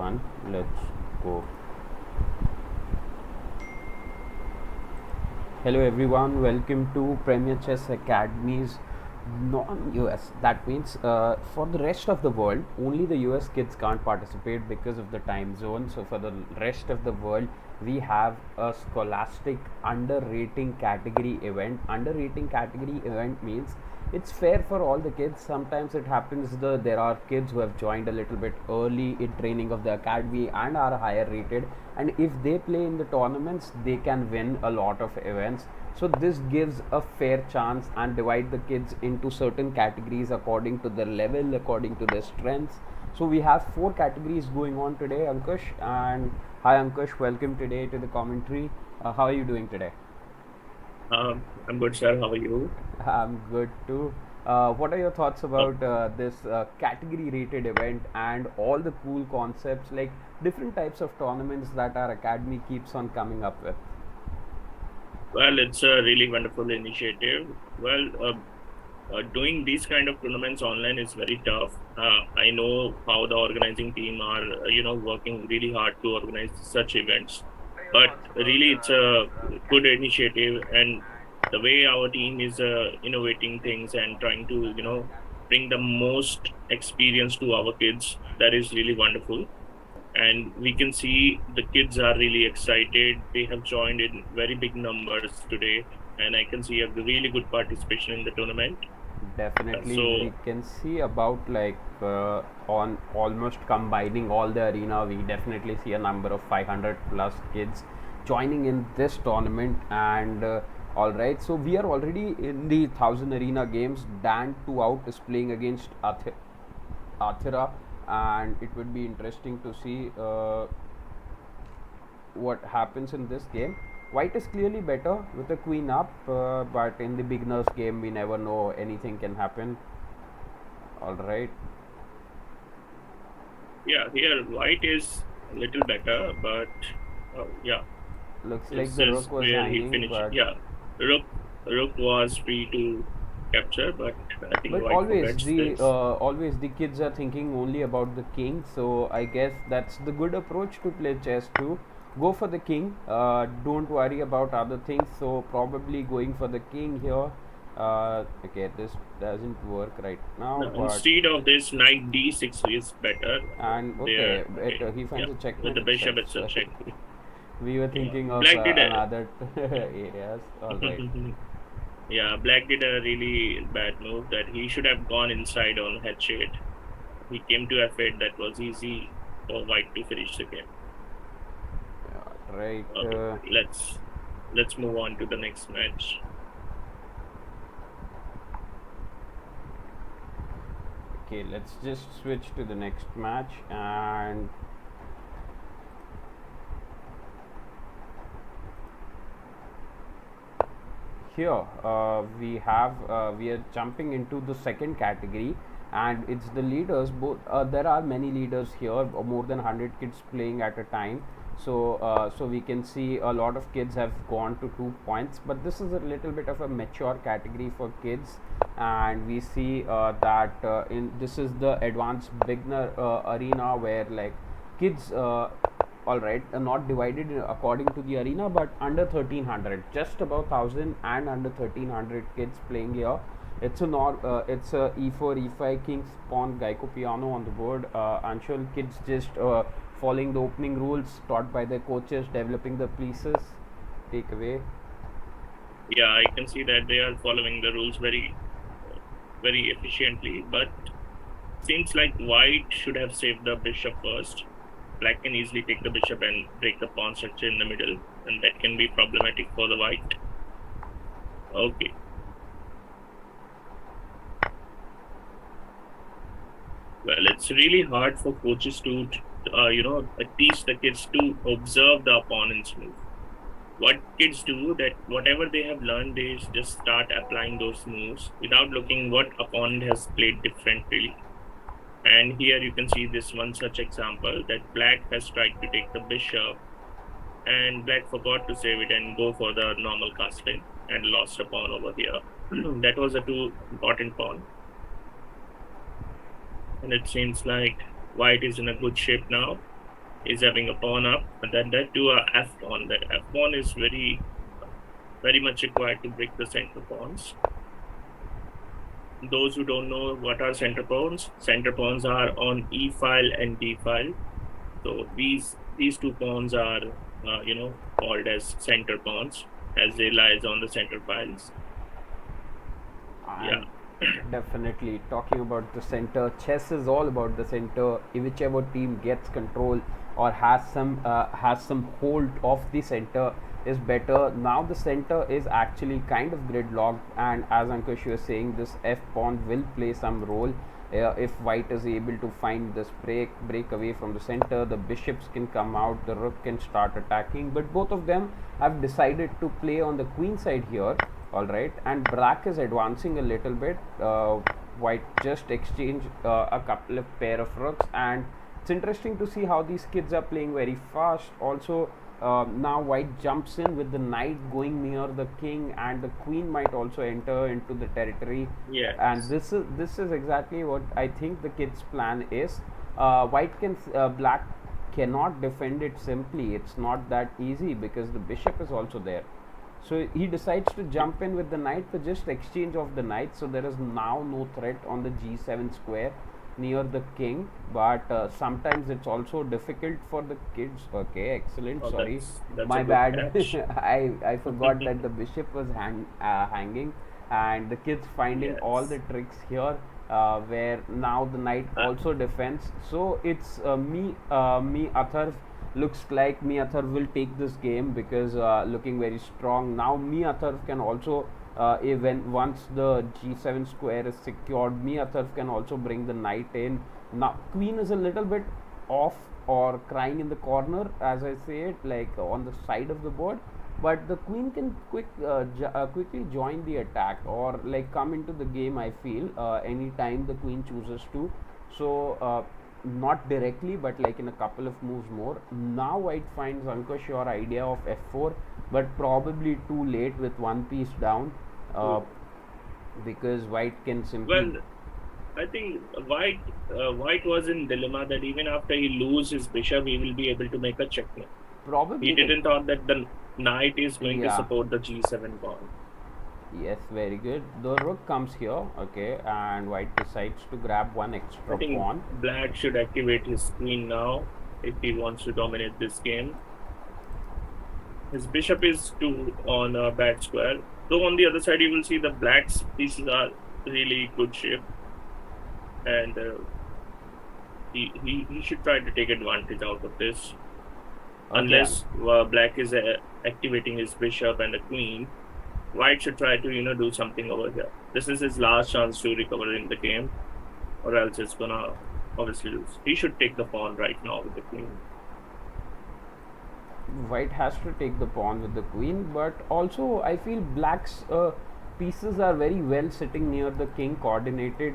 1. Let's go. Hello everyone, welcome to Premier Chess Academies non-US. That means for the rest of the world, only the US kids can't participate because of the time zone. So for the rest of the world, we have a Scholastic under rating category event. Under rating category event means it's fair for all the kids. Sometimes it happens there are kids who have joined a little bit early in training of the academy and are higher rated, and if they play in the tournaments they can win a lot of events. So this gives a fair chance and divide the kids into certain categories according to their level, according to their strengths. So we have 4 categories going on today, Ankush. And hi Ankush, welcome today to the commentary. How are you doing today? I'm good, sir. How are you? I'm good too. What are your thoughts Uh, about this category rated event and all the cool concepts, like different types of tournaments that our academy keeps on coming up with? well, it's a really wonderful initiative. Doing these kind of tournaments online is very tough. I know how the organizing team are, working really hard to organize such events. But really, it's a good initiative, and the way our team is innovating things and trying to, bring the most experience to our kids, that is really wonderful. And we can see the kids are really excited. They have joined in very big numbers today, and I can see a really good participation in the tournament. Definitely, we So can see about like on almost combining all the arena, we definitely see a number of 500 plus kids joining in this tournament. And all right, so we are already in the 1000 arena games. Dan 2 out is playing against Athira, and it would be interesting to see what happens in this game. White is clearly better with the queen up, but in the beginner's game, we never know, anything can happen. All right, yeah, here white is a little better, but yeah, looks like this the is rook was where he hanging, finished. but Yeah, rook rook was free to capture, but I think but white forgets this. always the kids are thinking only about the king. So I guess that's the good approach to play chess too. Go for the king. Don't worry about other things. So probably going for the king here. Okay, this doesn't work right now, Now, but instead of this, knight d6 is better. and There, okay, okay, he yeah, finds a with checkmate the bishop itself. it's a check. We were Yeah, thinking of black did a another areas. All right. yeah, black did a really bad move that he should have gone inside on headshade. He came to f8, that was easy for white to finish the game. Right. Okay, let's move on to the next match. Okay, let's just switch to the next match. And here we are jumping into the second category, and it's the leaders. Both there are many leaders here, more than 100 kids playing at a time. So we can see a lot of kids have gone to 2 points, but this is a little bit of a mature category for kids. And we see that in this is the advanced beginner arena, where like kids all right, not divided according to the arena, but under 1300, just about 1000 and under 1300 kids playing here. It's a e4 e5 king's pawn Geico piano on the board. Anshul, kids just following the opening rules taught by their coaches, developing the pieces. Take away. Yeah, I can see that they are following the rules very efficiently, but seems like white should have saved the bishop first. Black can easily take the bishop and break the pawn structure in the middle, and that can be problematic for the white. Okay. Well, it's really hard for coaches to, teach the kids to observe the opponent's move. What kids do, that whatever they have learned, they just start applying those moves without looking what opponent has played differently. And here you can see this one such example, that black has tried to take the bishop, and black forgot to save it and go for the normal castle and lost a pawn over here. That was a too important pawn. And it seems like white is in a good shape now. is having a pawn up, and then that to a f pawn. That f pawn is very much required to break the center pawns. Those who don't know what are center pawns are on e file and d file. So these two pawns are called as center pawns, as they lies on the center files. And Yeah. definitely talking about the center, chess is all about the center. Whichever team gets control or has some hold of the center is better. Now the center is actually kind of gridlocked, and as Ankush was saying, this f pawn will play some role. If white is able to find this break away from the center, the bishops can come out, the rook can start attacking, but both of them have decided to play on the queen side here. All right, and black is advancing a little bit. White just exchanged a couple of pair of rooks, and it's interesting to see how these kids are playing very fast. Also, now white jumps in with the knight going near the king, and the queen might also enter into the territory. And Yes. this is exactly what I think the kids' plan is. Black cannot defend it simply. It's not that easy because the bishop is also there. So he decides to jump in with the knight for just exchange of the knight. So there is now no threat on the g7 square near the king. But sometimes it's also difficult for the kids. Okay, excellent. Oh, Sorry, that's a my good bad. catch. I forgot that the bishop was hanging, and the kids finding all Yes. the tricks here. Where now the knight Uh, also defends. So it's me Athar looks like Mi Athar will take this game because looking very strong. Now Mi Athar can also even once the g7 square is secured, Mi Athar can also bring the knight in. Now queen is a little bit off or crying in the corner, as I say it, like on the side of the board. But the queen can quickly join the attack or like come into the game. I feel anytime the queen chooses to. So not directly, but like in a couple of moves more. Now white finds Ankush your idea of f4, but probably too late with one piece down, uh, True. because white can simply Well, I think White was in dilemma that even after he lose his bishop, he will be able to make a checkmate. He probably the didn't thought that the knight is going to yeah. support the g7 pawn. Yes, very good. The rook comes here, okay, and white decides to grab one I extra think pawn. Black should activate his queen now if he wants to dominate this game. His bishop is too on a bad square. Though on the other side, you will see the Black's pieces are really good shape, and he should try to take advantage out of this. Okay, Unless Black is activating his bishop and the queen, White should try to do something over here. This is his last chance to recover in the game, or else it's gonna obviously lose. He should take the pawn right now with the queen. white has to take the pawn with the queen, but also I feel black's pieces are very well sitting near the king, coordinated,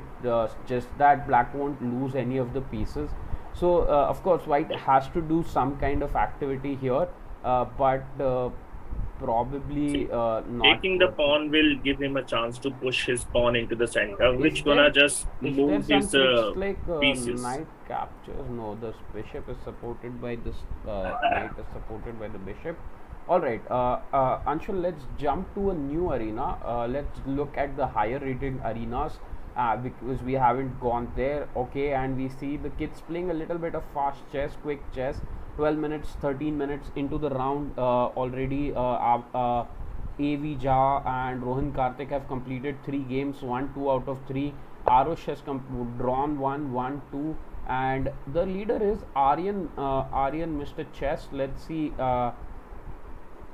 just that black won't lose any of the pieces. So of course white Yeah. has to do some kind of activity here, but See, probably not taking the worth it. pawn will give him a chance to push his pawn into the center, Is which there gonna just move some his tricks like pieces. knight captures? No, the bishop is supported by this knight is supported by the bishop. All right, Anshul, let's jump to a new arena. Let's look at the higher rated arenas because we haven't gone there. Okay, and we see the kids playing a little bit of fast chess, quick chess. 12 minutes, 13 minutes into the round already. AV Jha and Rohan Karthik have completed 3 games, 1 2 out of 3. Arush has drawn 1 1 2, and the leader is Aryan Mr. Chess. Let's see,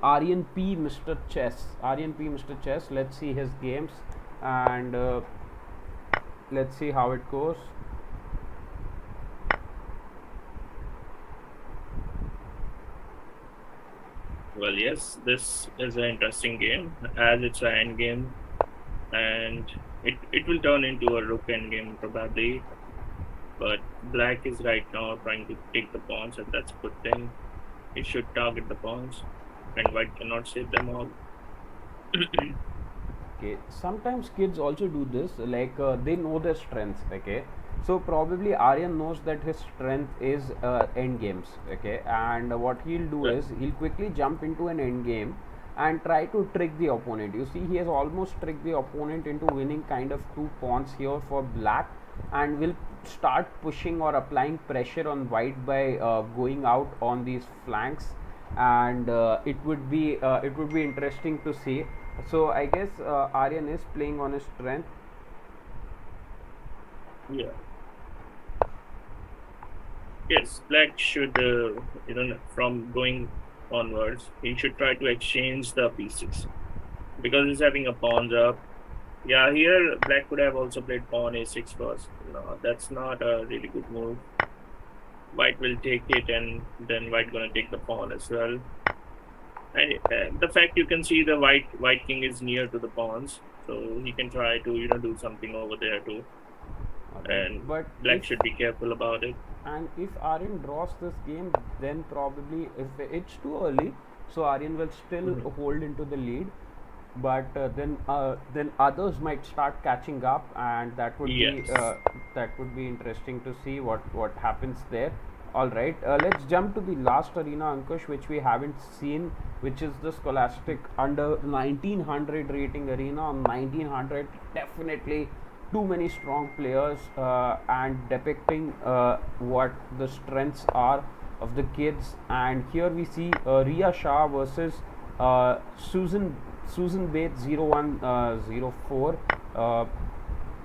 Aryan P Mr. Chess. Aryan P Mr. Chess. Let's see his games, and let's see how it goes. Well, yes, this is an interesting game as it's an end game, and it will turn into a rook end game probably. But Black is right now trying to take the pawns, and that's a good thing. He should target the pawns, and White cannot save them all. Okay, sometimes kids also do this, like they know their strengths. Okay, So probably Aryan knows that his strength is end games, okay, and what he'll do Right. is he'll quickly jump into an end game and try to trick the opponent. You see, he has almost tricked the opponent into winning kind of 2 pawns here for black, and will start pushing or applying pressure on white by going out on these flanks, and it would be interesting to see. So I guess Aryan is playing on his strength. Yeah. Yes, black should, from going onwards, he should try to exchange the pieces because he's having a pawns up. Yeah, here black could have also played pawn a6 first. No, that's not a really good move. White will take it, and then white gonna take the pawn as well. And the fact you can see the white king is near to the pawns, so he can try to do something over there too. And But black if should be careful about it. and if Aryan draws this game, then probably if it's too early, so Aryan will still hold into the lead. But then others might start catching up, and Yes. that would be interesting to see what happens there. All right, let's jump to the last arena, Ankush, which we haven't seen, which is the Scholastic under 1900 rating arena. On 1900, definitely too many strong players, and depicting what the strengths are of the kids. And here we see Ria Shah versus Susan Bates 0104.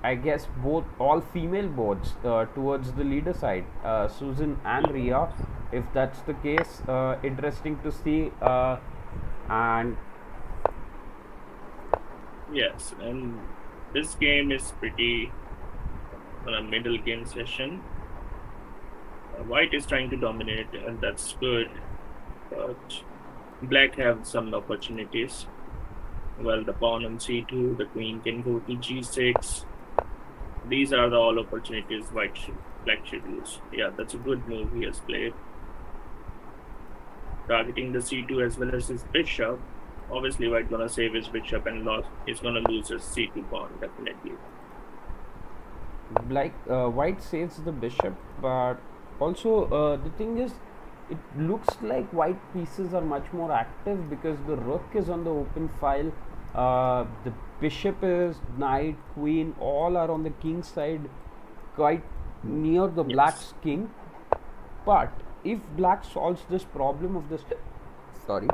I guess all female boards towards the leader side, Susan and Ria. If that's the case, interesting to see. And Yes, and this game is pretty on a middle game session. White is trying to dominate, and that's good. But black have some opportunities. Well, the pawn on c2, the queen can go to g6. These are the all opportunities black should use. Yeah, that's a good move he has played. Targeting the c2 as well as his bishop. Obviously, white gonna save his bishop and he's gonna lose his c2 pawn definitely. white saves the bishop, but also the thing is, it looks like white pieces are much more active because the rook is on the open file, the bishop is, knight, queen, all are on the king side, quite near the black's king. But if black solves this problem of this, sorry,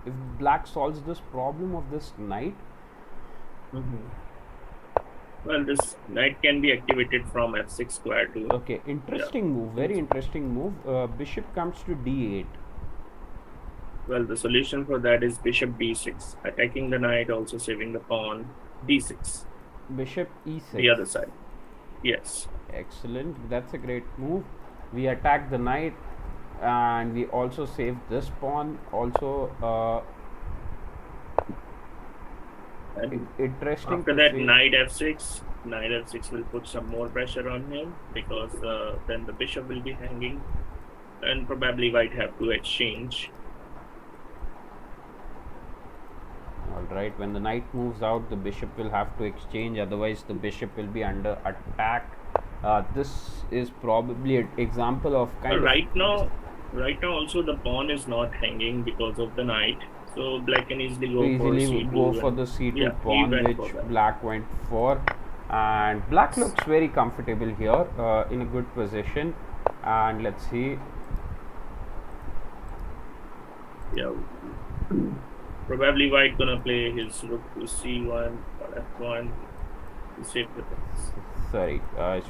if black solves this problem of this knight, Well, this knight can be activated from f6 square too. okay, interesting move, very interesting move. Bishop comes to d8. Well, the solution for that is bishop b6, attacking the knight, also saving the pawn, d6, Bishop e6. the other side. Yes. Excellent. That's a great move. We attack the knight, and we also save this pawn. Also, And interesting. after to that, see. knight f6 will put some more pressure on him because then the bishop will be hanging, and probably white have to exchange. All right. When the knight moves out, the bishop will have to exchange. Otherwise, the bishop will be under attack. This is probably an example of Right now, also the pawn is not hanging because of the knight, so black can easily go for c2. The c2 yeah, pawn, which that. black went for, and black looks very comfortable here, in a good position. And let's see. Yeah. Probably white gonna play his rook to c1 or f1 to save the pieces. Sorry,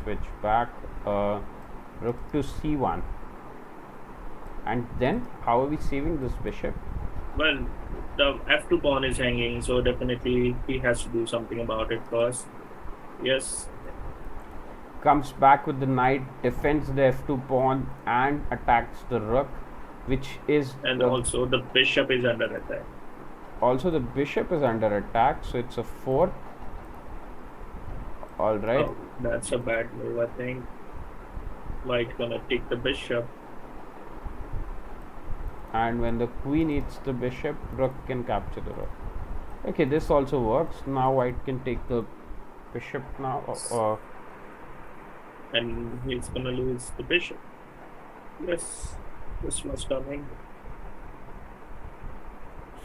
switch back. Rook to c1. And then, how are we saving this bishop? Well, the f2 pawn is hanging, so definitely he has to do something about it first. Yes. Comes back with the knight, defends the f2 pawn, and attacks the rook, which is. And also the bishop is under attack. Also, the bishop is under attack, so it's a 4. All right. Oh, that's a bad move, I think. White gonna take the bishop. And when the queen eats the bishop, rook can capture the rook. Okay, this also works. Now white can take the bishop now. and he's gonna lose the bishop. Yes, this was coming.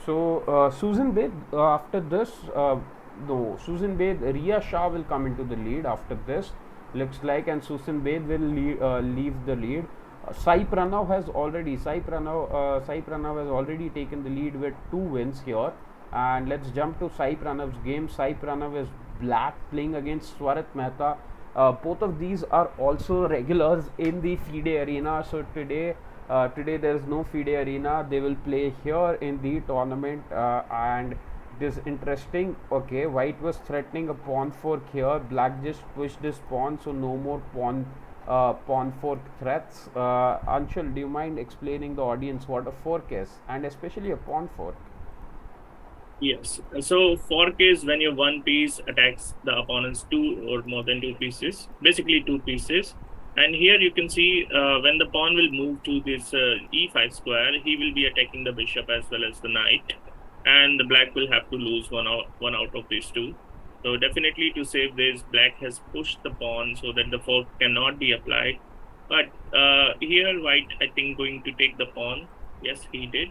So Susan Bed after this, no, Susan Bed, Ria Shah will come into the lead after this. Looks like, and Susan Bed will leave the lead. Sai Pranav has already taken the lead with 2 wins here. And let's jump to Sai Pranav's game. Sai Pranav is black playing against Swarat Mehta. Both of these are also regulars in the FIDE arena. So today there is no FIDE arena. They will play here in the tournament, and it is interesting. Okay, white was threatening a pawn fork here. Black just pushed this pawn, so no more pawn fork threats. Anshul, do you mind explaining the audience what a fork is, and especially a pawn fork? Yes. So fork is when your one piece attacks the opponent's two or more than two pieces, basically two pieces. And here you can see when the pawn will move to this e5 square, he will be attacking the bishop as well as the knight, and the black will have to lose one out of these two. So definitely to save this, black has pushed the pawn so that the fork cannot be applied. But here white, I think, going to take the pawn. Yes, he did,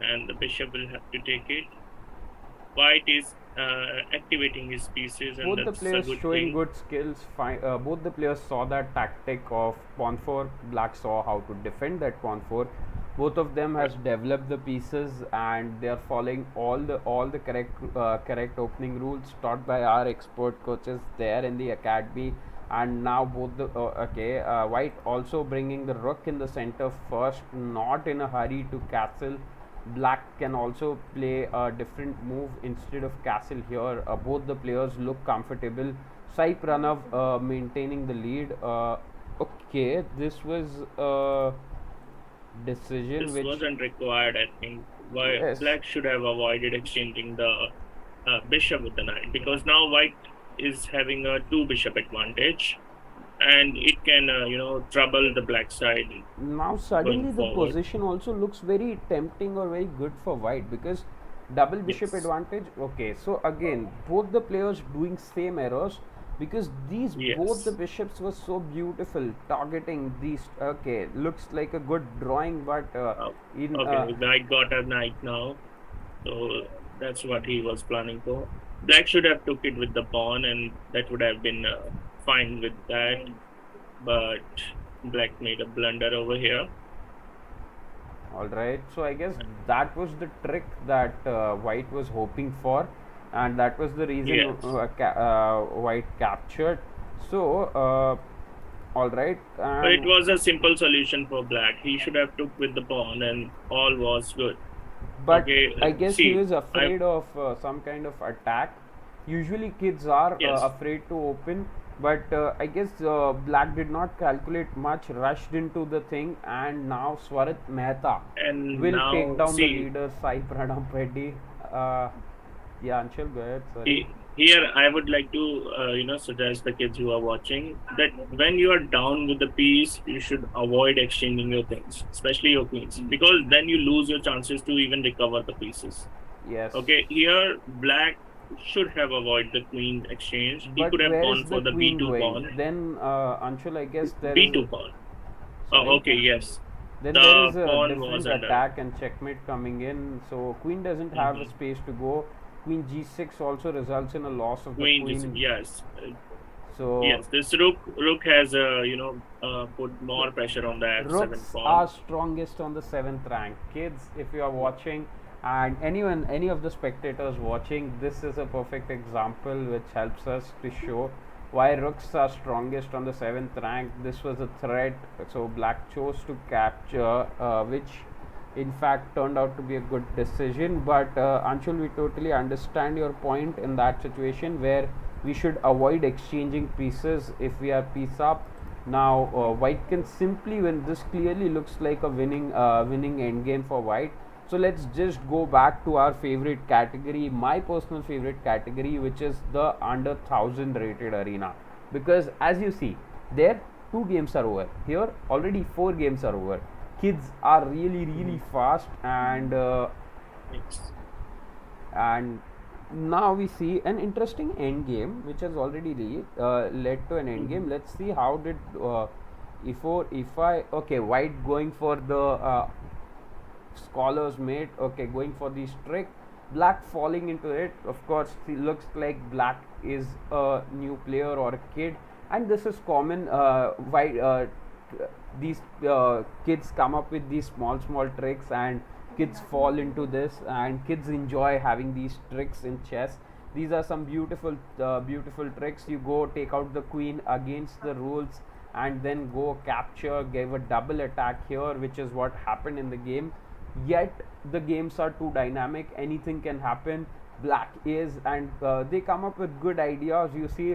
and the bishop will have to take it. White is activating his pieces, and Both the that's a players good showing thing. good skills. Both the players saw that tactic of pawn fork. Black saw how to defend that pawn fork. Both of them has Right. developed the pieces, and they are following all the correct opening rules taught by our expert coaches there in the academy. And now both the white also bringing the rook in the center first, not in a hurry to castle. Black can also play a different move instead of castle here. Both the players look comfortable. Sai Pranav maintaining the lead. Okay, this was a decision This which, wasn't required, I think. Why yes, black should have avoided exchanging the bishop with the knight, because now white is having a two bishop advantage, and it can trouble the black side now going suddenly the forward. position also looks very tempting or very good for white, because double bishop Yes, advantage. Okay, so again both the players doing same errors, because these both the yes. bishops were so beautiful targeting these. Okay, looks like a good drawing, but Uh, in okay, white got a knight now, so that's what he was planning for. Black should have took it with the pawn, and that would have been fine with that. But black made a blunder over here. all right, so I guess that was the trick that white was hoping for, and that was the reason Yes. white captured. So all right, So it and was a simple solution for black. He should have took with the pawn, and all was good. but Okay, I guess he see, was I afraid of some kind of attack. Usually kids are yes, afraid to open, but I guess black did not calculate much, rushed into the thing, and now Swarat Mehta and will take now down the see, leader Sai Pranam Reddy. uh, yeah, Anshul, go ahead, sorry. here I would like to suggest the kids who are watching that when you are down with the piece, you should avoid exchanging your things, especially your queens, because then you lose your chances to even recover the pieces. Yes, Okay, here black should have avoided the queen exchange. He but could have where gone is the for the queen b2 going pawn. then? Anshul, I guess there is B2 pawn. Oh, sorry, okay, yes. then there The is a pawn was different under. attack and checkmate coming in, so queen doesn't have a Hmm. space to go. Queen g6 also results in a loss of the Queen just, queen. yes. So Yes, this rook has put more pressure on the f7 rooks are pawn. strongest on the 7th rank. Kids, if you are watching, and anyone, any of the spectators watching, this is a perfect example which helps us to show why rooks are strongest on the 7th rank. This was a threat, so black chose to capture, which in fact turned out to be a good decision. But Anshul, we totally understand your point in that situation where we should avoid exchanging pieces if we are piece up. Now white can simply win. This clearly looks like a winning endgame for white. So let's just go back to our favorite category, my personal favorite category, which is the under 1000 rated arena. Because as you see, there 2 games are over. Here already 4 games are over. Kids are really Mhm. fast, and Yes. and now we see an interesting end game which has already led to an end game. Let's see how did if I okay, white going for the scholars mate, okay, going for the trick, black falling into it. Of course it looks like black is a new player or a kid, and this is common. White these kids come up with these small tricks, and kids fall into this, and kids enjoy having these tricks in chess. These are some beautiful tricks. You go take out the queen against the rules, and then go capture, give a double attack here, which is what happened in the game. Yet the games are too dynamic, anything can happen. Black is, and they come up with good ideas. You see,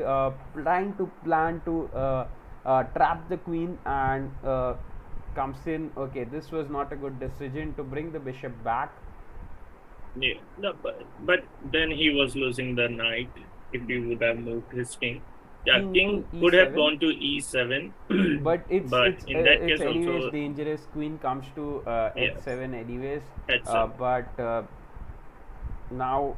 trying to plan to trap the queen, and comes in. Okay, this was not a good decision to bring the bishop back. Yeah, no, but then he was losing the knight if he would have moved his king. Yeah, king could have gone to e7, but it's in that case anyways also dangerous. Queen comes to h7 anyways. h7. But now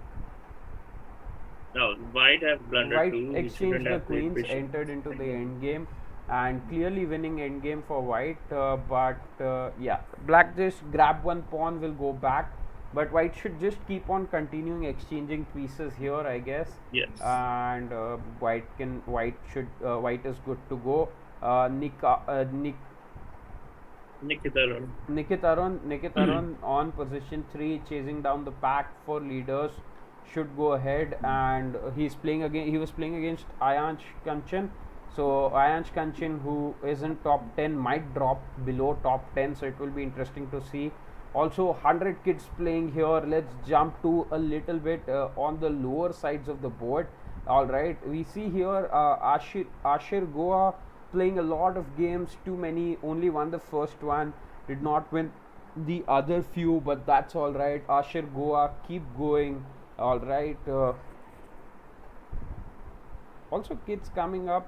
white have blundered white too. exchanged the queens, entered into the end game, and clearly winning end game for white. Yeah, black just grab one pawn, will go back, but white should just keep on continuing exchanging pieces here, I guess. Yes. And white is good to go. Nikitaron on position 3, chasing down the pack for leaders, should go ahead, and he was playing against Ayansh Kanchan. So Ayansh Kanchan, who is in top 10, might drop below top 10, so it will be interesting to see. Also 100 kids playing here. Let's jump to a little bit on the lower sides of the board. Alright, we see here Ashir Goa playing a lot of games, too many, only won the first one, did not win the other few, but that's alright. Ashir Goa, keep going. Alright, also kids coming up.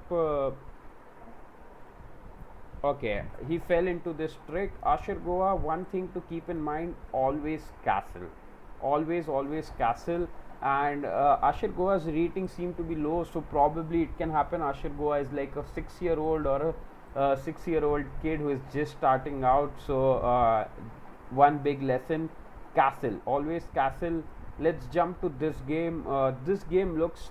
Okay, he fell into this trick. Ashir Goa, one thing to keep in mind, always castle, always castle. And Ashir Goa's rating seem to be low, so probably it can happen. Ashir Goa is like a 6-year-old or a 6-year-old kid who is just starting out. So one big lesson, castle, always castle. Let's jump to this game. This game looks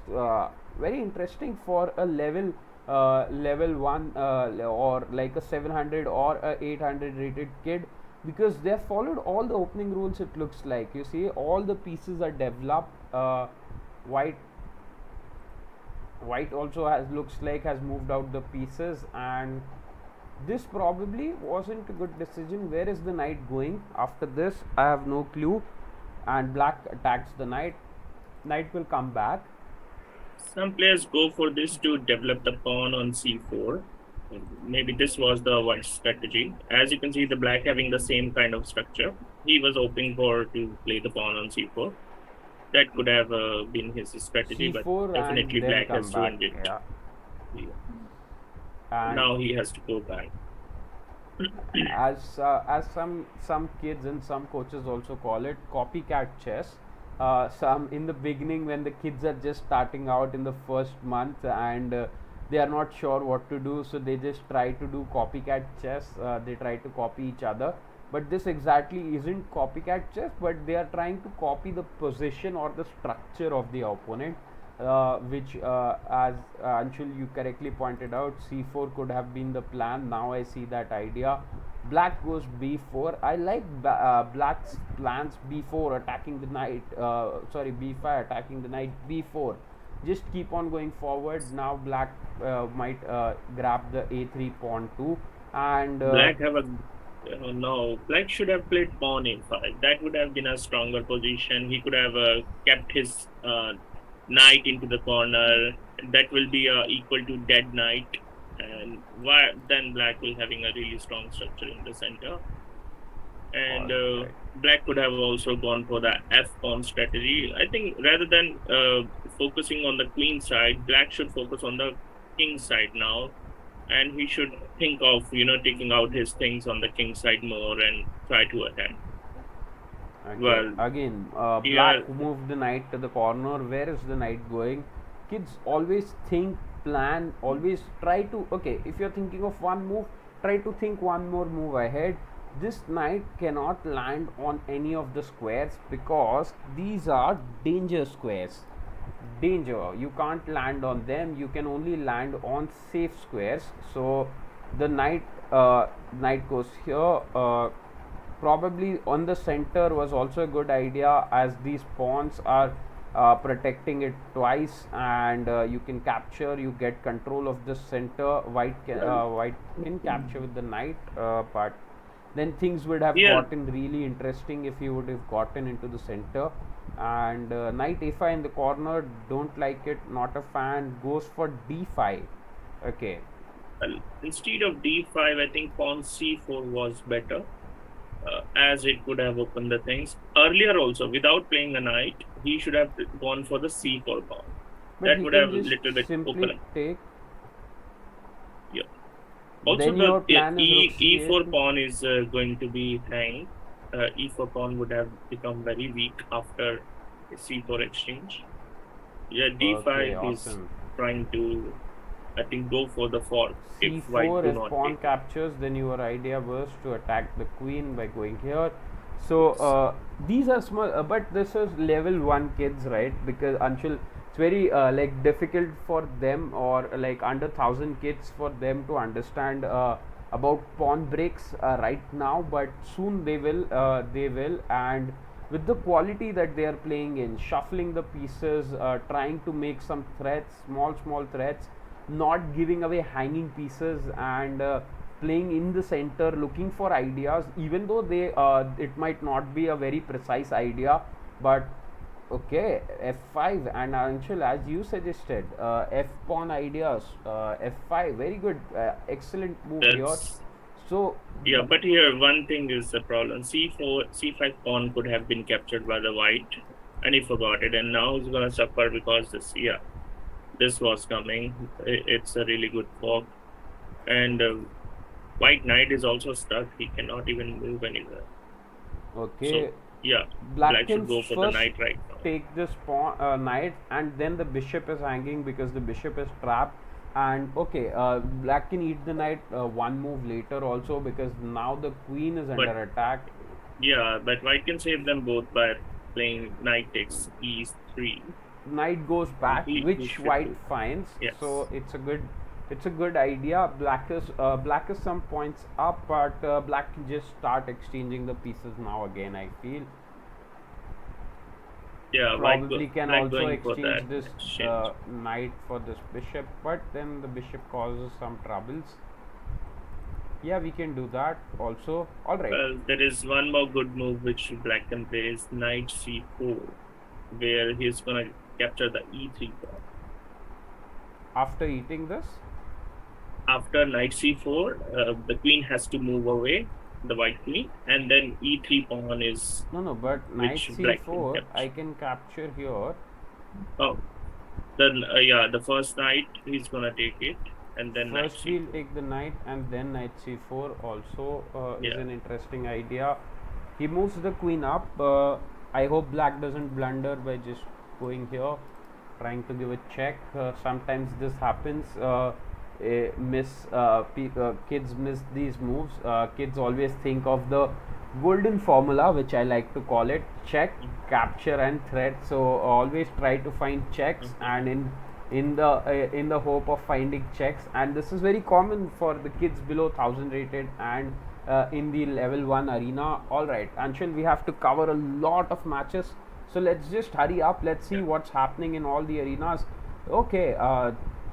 very interesting for a level 1 or like a 700 or a 800 rated kid, because they have followed all the opening rules. It looks like, you see, all the pieces are developed. White also looks like has moved out the pieces, and this probably wasn't a good decision. Where is the knight going after this? I have no clue. And black attacks the knight. Knight will come back. Some players go for this to develop the pawn on c4. Maybe this was the white strategy. As you can see, the black having the same kind of structure. He was hoping to play the pawn on c4. That could have been his strategy, C4, but definitely black has ruined it. Yeah. And now he has to go back. As some kids and some coaches also call it, copycat chess. Some in the beginning, when the kids are just starting out in the first month, and they are not sure what to do, so they just try to do copycat chess. They try to copy each other, but this exactly isn't copycat chess, but they are trying to copy the position or the structure of the opponent, which as Anshul, you correctly pointed out, c4 could have been the plan. Now I see that idea. Black goes b4. I like black's plans. b4 attacking the knight, sorry, b5 attacking the knight, b4, just keep on going forward. Now black might grab the a3 pawn too, and black have a no, black should have played pawn a5. That would have been a stronger position. He could have kept his knight into the corner. That will be equal to dead knight, and then black will having a really strong structure in the center. And black could have also gone for the f pawn strategy. I think rather than focusing on the queen side, black should focus on the king side now, and he should think of taking out his things on the king side more and try to attack. Okay, Well, again, here, black moved the knight to the corner. Where is the knight going? Kids always think, plan, always try to. Okay, if you're thinking of one move, try to think one more move ahead. This knight cannot land on any of the squares because these are danger squares. Danger, you can't land on them, you can only land on safe squares. So the knight goes here. Probably on the center was also a good idea, as these pawns are protecting it twice, and you can capture, you get control of the center. White can capture with the knight, but then things would have here, gotten really interesting if you would have gotten into the center. And knight a5 in the corner, don't like it, not a fan, goes for d5. Okay. well, instead of d5, I think pawn c4 was better, as it could have opened the things. Earlier also, without playing a knight, he should have gone for the c4 pawn. But That he would can have just little bit simply opened. take. Yeah. Also, Then the your plan is rook e4 c8. pawn is going to be hanged. E4 pawn would have become very weak after c4 exchange. Yeah, Okay, d5 is awesome. trying to, I think, go for the fork if white c4, do if not pawn take. captures, then your idea was to attack the queen by going here. So these are small, but this is level 1 kids, right? Because until it's very like difficult for them, or like under 1000 kids, for them to understand about pawn breaks right now. But soon they will, and with the quality that they are playing in, shuffling the pieces, trying to make some threats, small threats, not giving away hanging pieces, and playing in the center, looking for ideas, even though they it might not be a very precise idea. But okay, f5, and Anshul, as you suggested, f pawn ideas, f5, very good, excellent move here. That's So Yeah, but here one thing is the problem. C4, C5 pawn could have been captured by the white, and he forgot it, and now he's gonna suffer because this was coming. It's a really good fork, and white knight is also stuck. He cannot even move anywhere. So okay, yeah, black black can should go for the first knight right now. take this pawn, knight, and then the bishop is hanging because the bishop is trapped. And okay, black can eat the knight one move later also, because now the queen is But under attack. yeah, but white can save them both by playing knight takes e3. Knight goes back, He which should white do. finds. So Yes. it's a good idea. Black is some points up, but black can just start exchanging the pieces now again, I feel. Yeah, Probably can black also going for exchange that this exchange. knight for this bishop, but then the bishop causes some troubles. Yeah, we can do that also. All right. Well, there is one more good move which black can play is knight c4, where he's gonna capture the e3 pawn. After eating this, After knight c4, the queen has to move away, the white queen, and then e3 pawn is no, but knight which black can c4, I capture. can capture here. Oh, then yeah, the first knight he's gonna take it, and then knight First, we'll c4. take the knight, and then knight c4 also is Yeah, an interesting idea. He moves the queen up. I hope black doesn't blunder by just going here, trying to give a check. Sometimes this happens. Kids miss these moves. Kids always think of the golden formula, which I like to call it: check, mhm, capture, and threat. So always try to find checks, mhm, and in the hope of finding checks. And this is very common for the kids below 1000 rated, and in the level 1 arena. All right, Anshul, we have to cover a lot of matches, so let's just hurry up. Let's see yeah. what's happening in all the arenas. Okay,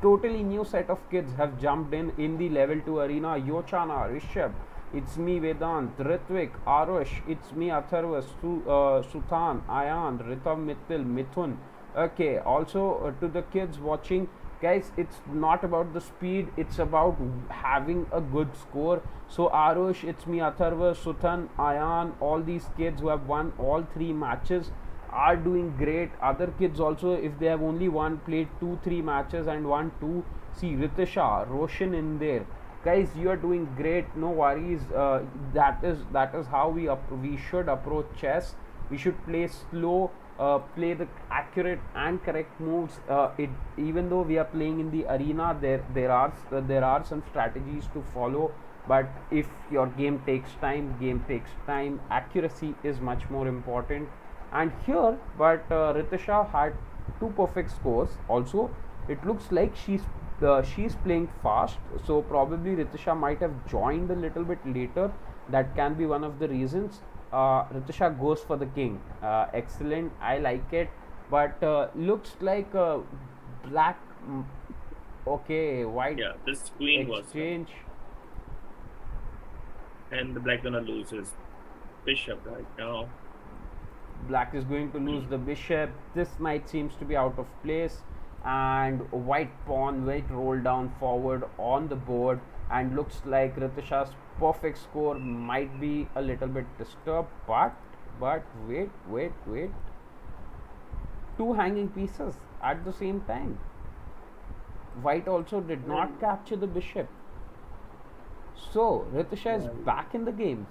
totally new set of kids have jumped in the level 2 arena. Yochana, Rishabh, it's me Vedant, Ritvik, Arush, it's me Atharva, Suthan, Ayan, Ritav, Mithil, Mithun. Okay, also to the kids watching, guys, it's not about the speed, it's about having a good score. So Arush, it's me Atharva, Suthan, Ayan, all these kids who have won all 3 matches are doing great. Other kids also, if they have only played 2 3 matches and won 2, see Ritisha, Roshan in there. Guys, you are doing great, no worries. That is how we should approach chess. We should play slow, play the accurate and correct moves. Even though we are playing in the arena, there are some strategies to follow. But if your game takes time. Accuracy is much more important. And here, but Ritisha had two perfect scores. Also, it looks like she's playing fast, so probably Ritisha might have joined a little bit later. That can be one of the reasons. Ritisha goes for the king. Excellent, I like it. But looks like black. Okay, white Yeah, this queen was done. exchange. And the black gonna lose his bishop right now. Black is going to lose the bishop. This knight seems to be out of place, and white pawn will roll down forward on the board, and looks like Ritisha's perfect score might be a little bit disturbed. But wait, two hanging pieces at the same time. White also did not capture the bishop, so Ritisha is back in the game.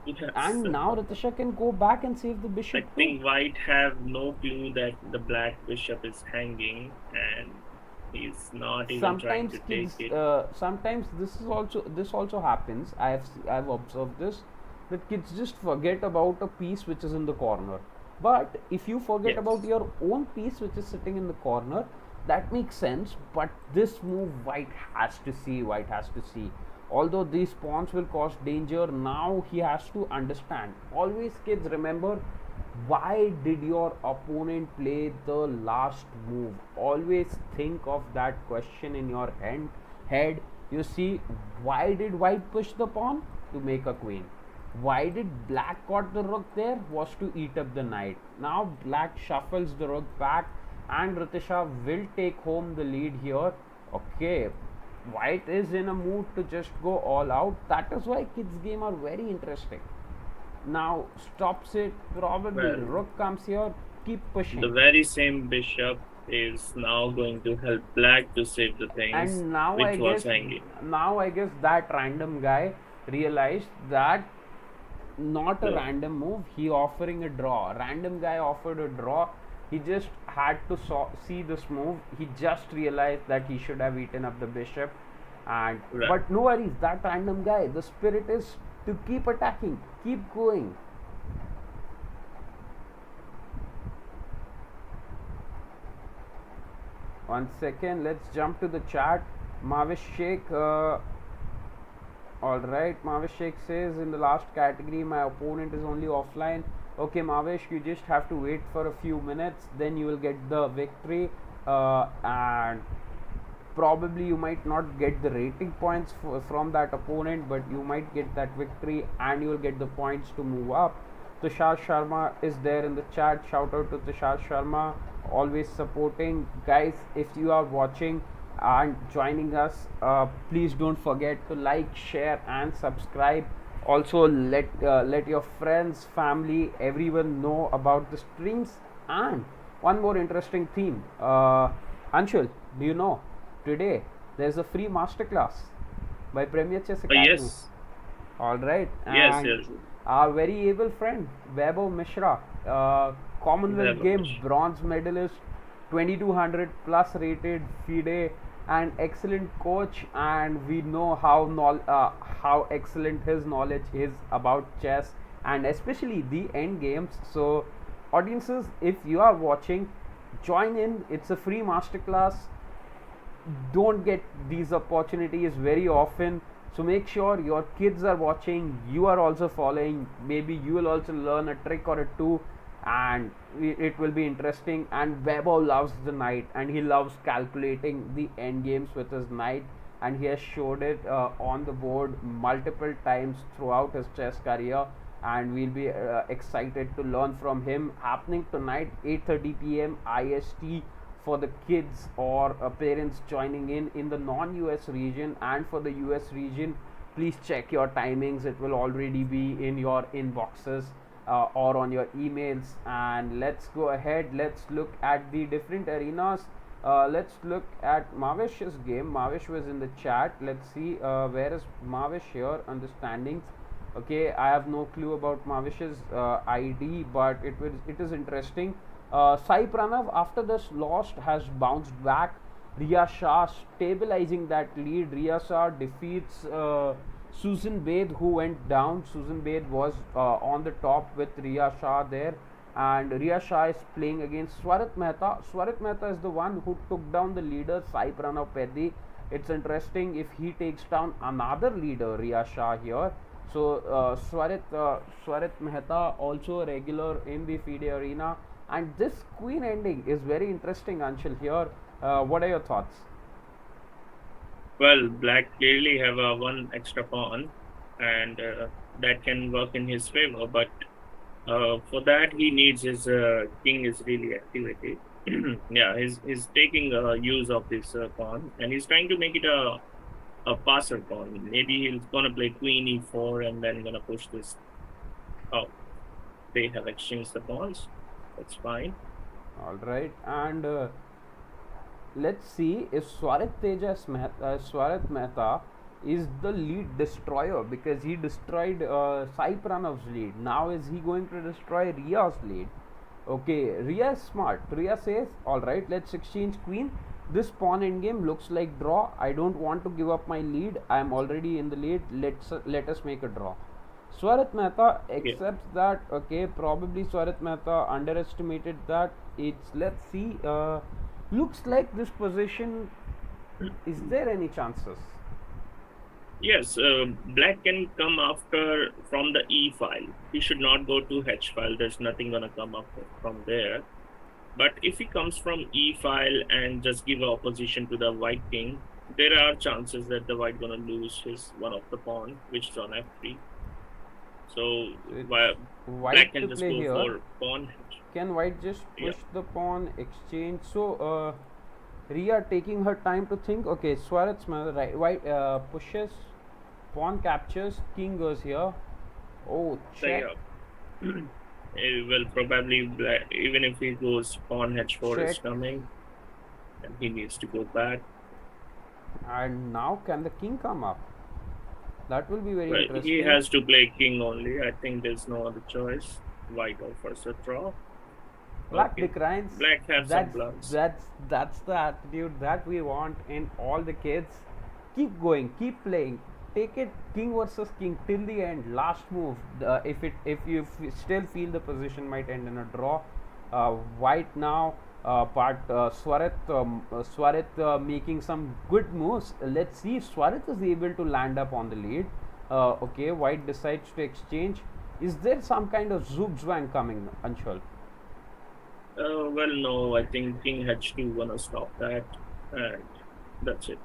Yes. And now Ritisha can go back and save the I bishop too. think white have no clue that the black bishop is hanging, and he's not even trying Sometimes to take kids, it. sometimes this also happens. I've observed this, that kids just forget about a piece which is in the corner. But if you forget about Yes. your own piece which is sitting in the corner, that makes sense. But this move white has to see. Although these pawns will cause danger, now he has to understand. Always, kids, remember, why did your opponent play the last move? Always think of that question in your head. You see, why did white push the pawn? To make a queen. Why did black got the rook there? Was to eat up the knight. Now black shuffles the rook back, and Ritisha will take home the lead here. Okay, white is in a mood to just go all out. That is why kids game are very interesting. Now stops it, probably Well, rook comes here, keep the pushing. very same bishop is now going to help black to save the things And which was hanging. now I guess that random guy realized that not a So, random move, he offering a draw. Random guy offered a draw. He just had to see this move. He just realized that he should have eaten up the bishop. And right. but no worries, that random guy, the spirit is to keep attacking, keep going. One second, let's jump to the chat. Mavish Sheikh, alright, Mavish Sheikh says, in the last category, my opponent is only offline. Okay, Mavish, you just have to wait for a few minutes, then you will get the victory. And probably you might not get the rating points from that opponent, but you might get that victory and you will get the points to move up. Tushar Sharma is there in the chat. Shout out to Tushar Sharma, always supporting. Guys, if you are watching and joining us, please don't forget to like, share and subscribe. Also let your friends, family, everyone know about the streams. And one more interesting theme, Anshul, do you know, today there's a free masterclass by Premier Chess Academy. Yes, All right, yes, and yes. our very able friend Vaibhav Mishra, Commonwealth Vaibhav Games Mishra. bronze medalist, 2200 plus rated FIDE, and excellent coach. And we know how excellent his knowledge is about chess and especially the end games. So, audiences, if you are watching, join in. It's a free masterclass. Don't get these opportunities very often, so make sure your kids are watching, you are also following. Maybe you will also learn a trick or a two, and it will be interesting. And Weber loves the knight, and he loves calculating the end games with his knight, and he has showed it on the board multiple times throughout his chess career. And we'll be excited to learn from him. Happening tonight, 8:30 p.m. IST, for the kids or parents joining in the non-US region. And for the US region, please check your timings. It will already be in your inboxes or on your emails. And let's go ahead, let's look at the different arenas. Let's look at Mavish's game. Mavish was in the chat. Let's see, where is Mavish here on the standings. Okay, I have no clue about Mavish's ID, but it is interesting. Sai Pranav, after this loss, has bounced back. Ria Shah stabilizing that lead. Ria Shah defeats Susan Bade, who went down. Susan Bade was on the top with Ria Shah there, and Ria Shah is playing against Swarat Mehta. Swarat Mehta is the one who took down the leader Sai Pranav Peddi. It's interesting if he takes down another leader, Ria Shah here. So Swarit Mehta also a regular in the FIDE arena, and this queen ending is very interesting. Anshul here, what are your thoughts? Well, black clearly have a one extra pawn, and that can work in his favor. But for that, he needs his king is really activated. Yeah, he's taking use of this pawn, and he's trying to make it a passer pawn. Maybe he's gonna play queen e4 and then gonna push this. Oh, they have exchanged the pawns. That's fine. All right, and let's see if Swarat Mehta is the lead destroyer, because he destroyed Sai Pranav's lead. Now is he going to destroy Ria's lead? Okay, Ria is smart. Ria says, all right, let's exchange queen. This pawn endgame looks like draw. I don't want to give up my lead. I am already in the lead. Let us make a draw. Swarat Mehta accepts that. Okay, probably Swarat Mehta underestimated that. It's, let's see. Looks like this position. Is there any chances? Yes, black can come after from the E file. He should not go to H file. There's nothing gonna come up from there. But if he comes from E file and just give a opposition to the white king, there are chances that the white gonna lose his one of the pawn, which is on F3. So black can just go here. for pawn. Can white just push the pawn, exchange? So Ria taking her time to think. Okay, Swarat's right. White pushes, pawn captures, king goes here. Oh, check. Well, probably black, even if he goes pawn h4 check is coming, and he needs to go back. And now can the king come up? That will be very interesting. He has to play king only. I think there's no other choice. White offers a draw. Black declines. Black has some bluffs. That's the attitude that we want in all the kids. Keep going, keep playing. Take it king versus king till the end. Last move. If you still feel the position might end in a draw. White now. Swarat making some good moves. Let's see if Swarat is able to land up on the lead. Okay, white decides to exchange. Is there some kind of zugzwang coming, Anshul? Well, no, I think king h2 gonna stop that, and that's it.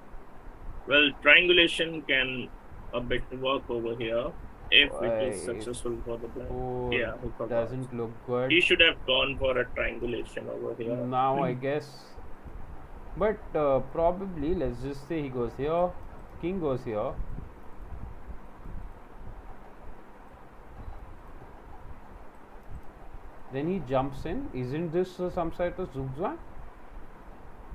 Well, triangulation can a bit work over here if it is successful for the black. Oh, yeah, it doesn't look good. He should have gone for a triangulation over here. Now I guess, but probably let's just say he goes here, king goes here. Then he jumps in. Isn't this some sort of zugzwang?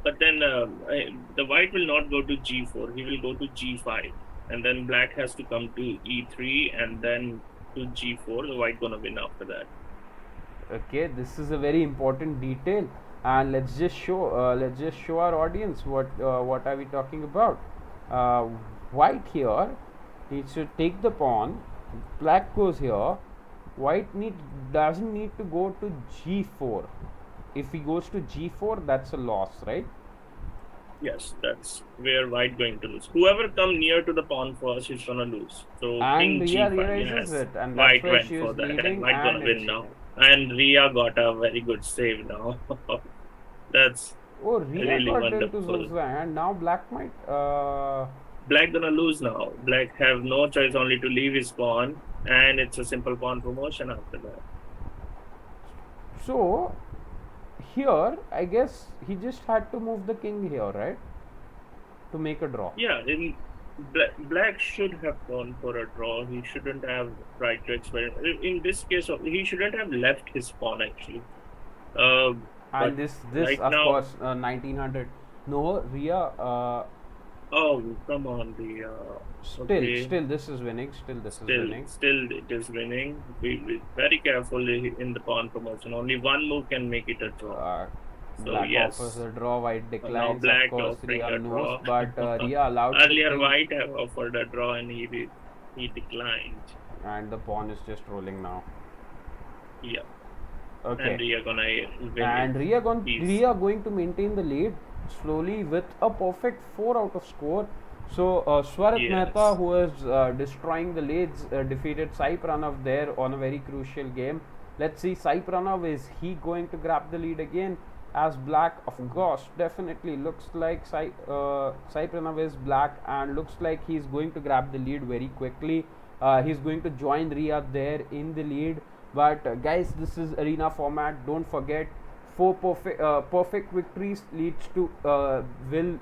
But then the white will not go to g4. He will go to g5. And then black has to come to e3 and then to g4. The white gonna win after that. Okay, this is a very important detail. And let's just show our audience what are we talking about. White here needs to take the pawn. Black goes here. White doesn't need to go to g4. If he goes to g4, that's a loss, right? Yes, that's where white going to lose. Whoever come near to the pawn first is gonna lose. So and Ria realizes it, and white went for that, and white gonna win now. And Ria got a very good save now. That's Ria really got wonderful. Into Zugzwang, and now black might. Black gonna lose now. Black have no choice only to leave his pawn, and it's a simple pawn promotion after that. So here, I guess he just had to move the king here, right? To make a draw. Yeah, black should have gone for a draw. He shouldn't have tried to experiment. In this case, he shouldn't have left his pawn actually. And this right of now, course, 1900. No, Ria. Oh, come on, the okay. Still, this is winning. Still, this is winning. Still, it is winning. Be very careful in the pawn promotion. Only one move can make it a draw. Uh, So Black offers yes, a draw, white now declines. Of black course, offering Ria a knows, draw. but Ria allowed to Earlier, think, white have offered a draw and he declined. and the pawn is just rolling now. Yeah, and Okay, Ria gonna win it. and Peace. Ria going to maintain the lead slowly with a perfect 4 out of score. So Swarat Mehta, Yes. who is destroying the leads, defeated Sai Pranav there on a very crucial game. Let's see, Sai Pranav, is he going to grab the lead again? As black, of course, definitely looks like Sai Pranav is black, and looks like he's going to grab the lead very quickly. He's going to join Ria there in the lead. But guys, this is arena format. Don't forget, four perfect victories leads to will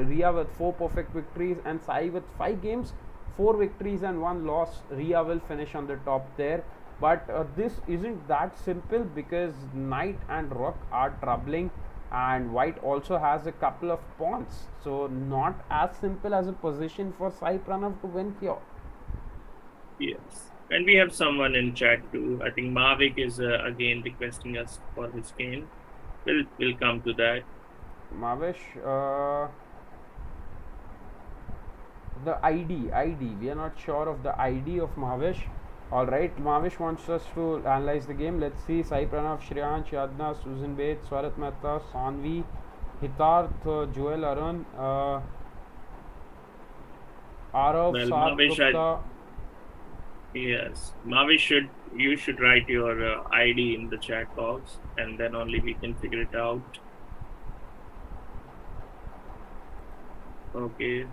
Ria with 4 perfect victories, and Sai with 5 games, 4 victories and 1 loss. Ria will finish on the top there. But this isn't that simple, because knight and rook are troubling, and white also has a couple of pawns. So not as simple as a position for Sai Pranav to win here. Yes. And we have someone in chat too. I think Mavic is again requesting us for his game. We'll come to that. Mavish, the ID, we are not sure of the ID of Mavish. Alright, Mavish wants us to analyze the game. Let's see. Sai Pranav, Shreyansh, Yadna, Susan Bates, Swarat Mehta, Sanvi, Hitarth, Joel Arun, Arav, Well, Sat Mavish, Gupta. yes, Mavish you should write your ID in the chat box, and then only we can figure it out. Okay.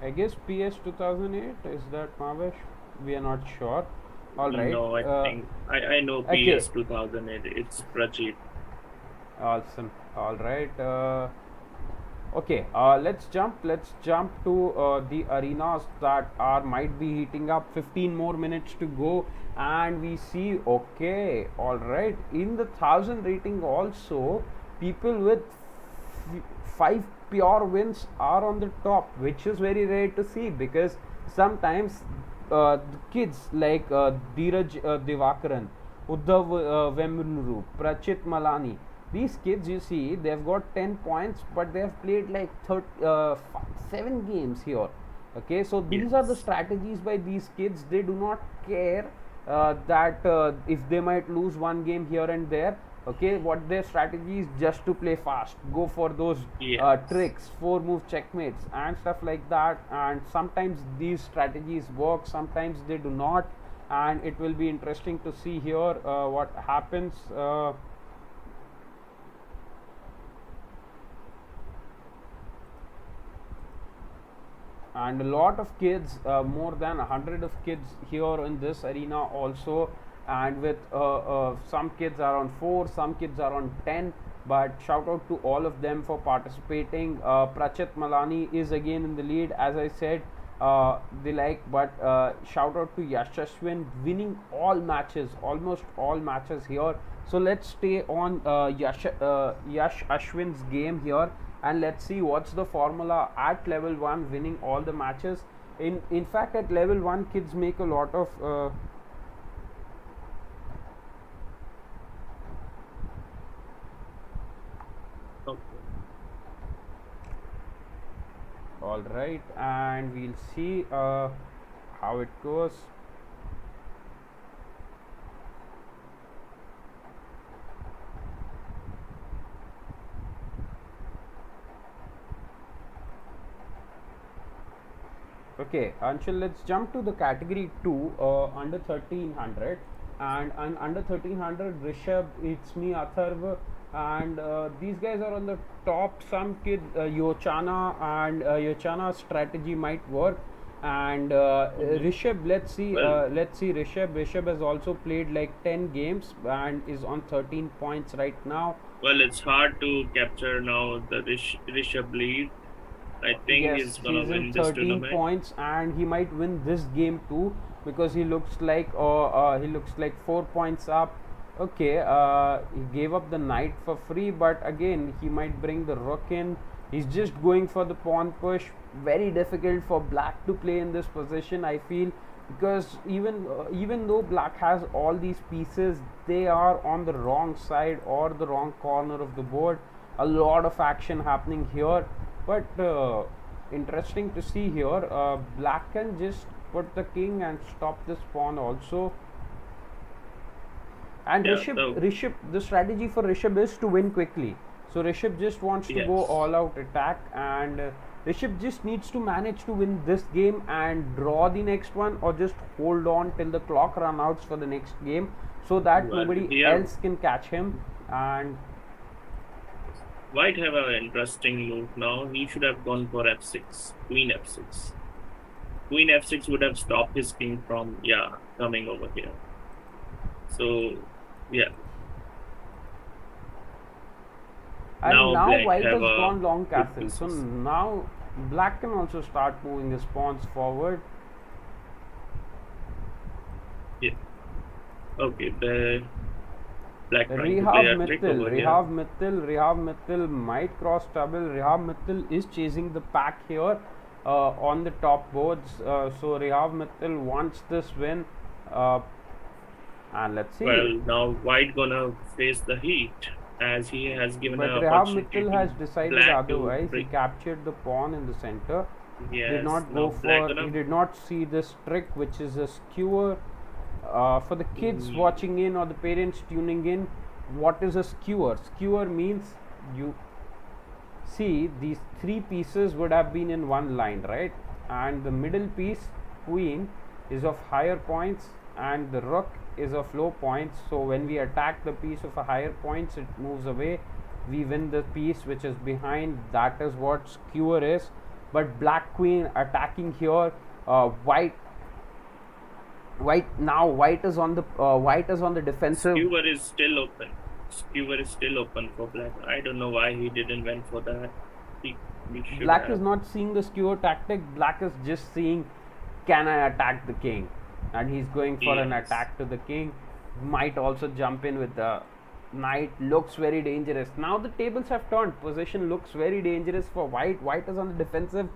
I guess PS 2008, is that Mavish? We are not sure. Alright. No, I think I know Okay. PS 2008. It's Prajit. Awesome. Alright. Okay, let's jump to the arenas that are might be heating up. 15 more minutes to go, and we see, okay, all right, in the 1000 rating also, people with 5 pure wins are on the top, which is very rare to see, because sometimes the kids like Dheeraj Divakaran, Uddhav Vemuru, Prachit Malani, these kids, you see, they've got 10 points, but they have played like 7 games here. Okay, so these are the Yes. strategies by these kids. They do not care that if they might lose one game here and there. Okay, what their strategy is, just to play fast, go for those Yes. tricks, 4 move checkmates and stuff like that. And sometimes these strategies work, sometimes they do not, and it will be interesting to see here what happens. And a lot of kids, more than 100 of kids here in this arena also, and with some kids are on 4, some kids are on 10. But shout out to all of them for participating. Prachit Malani is again in the lead, as I said. They like, but shout out to Yash Ashwin, winning all matches, almost all matches here. So let's stay on Yash Ashwin's game here, and let's see what's the formula at level 1, winning all the matches. In fact, at level 1, kids make a lot of Okay. all right, and we'll see how it goes. Okay, Anshul, let's jump to the category 2, under 1300. And under 1300, Rishabh, it's me, Atharv, and these guys are on the top. Some kid, Yochana, and Yochana's strategy might work. And Rishabh, Well, let's see Rishabh. Rishabh has also played like 10 games and is on 13 points right now. well, it's hard to capture now the Rishabh lead. I think Yes, he's gonna he's in win this 13 tournament. points and he might win this game too because he looks like 4 points up. Okay, he gave up the knight for free, but again he might bring the rook in. He's just going for the pawn push. Very difficult for black to play in this position, I feel, because even though black has all these pieces, they are on the wrong side or the wrong corner of the board. A lot of action happening here, but interesting to see here. Black can just put the king and stop this pawn also. And Yeah. So Rishabh, the strategy for Rishabh is to win quickly. So Rishabh just wants to go yes. all out attack, and Rishabh just needs to manage to win this game and draw the next one, or just hold on till the clock run outs for the next game, so that Well, nobody here else can catch him. And White have an interesting move now. He should have gone for f6, queen f6. Queen f6 would have stopped his king from coming over here. So yeah, and now now black white have has a gone long good castle. So pieces. now black can also start moving his pawns forward. Yeah. Okay. The black trying to play Rehav a trick Mittal, over here. Rehav Mittal might cross trouble. Rehav Mittal is chasing the pack here on the top boards. So Rehav Mittal wants this win. Uh, and let's see. Well, now white gonna face the heat as he has given But an Rehav opportunity Mittal to has decided black to otherwise. He break. captured the pawn in the center. Did Yes. not Now go black for. He gonna. did not see this trick, which is a skewer. For the kids Mm, watching in or the parents tuning in, what is a skewer? Skewer means you see these three pieces would have been in one line, right? And the middle piece, queen, is of higher points and the rook is of low points. So when we attack the piece of a higher points, it moves away. We win the piece which is behind. That is what skewer is. But black queen attacking here, white is on the defensive. Skewer is still open. Skewer is still open for black. I don't know why he didn't went for that. He should Black is have. not seeing the skewer tactic. Black is just seeing, can I attack the king? And he's going for an Yes. attack to the king. Might also jump in with the knight. Looks very dangerous. Now the tables have turned. Position looks very dangerous for white. White is on the defensive.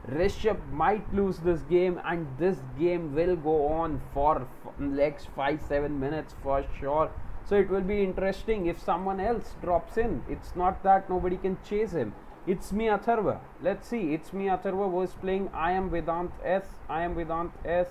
Rishabh might lose this game, and this game will go on for next 5-7 minutes for sure. So it will be interesting if someone else drops in. It's not that nobody can chase him. It's me, Atharva. Let's see. It's me, Atharva, was playing. I am Vedant S. I am Vedant S.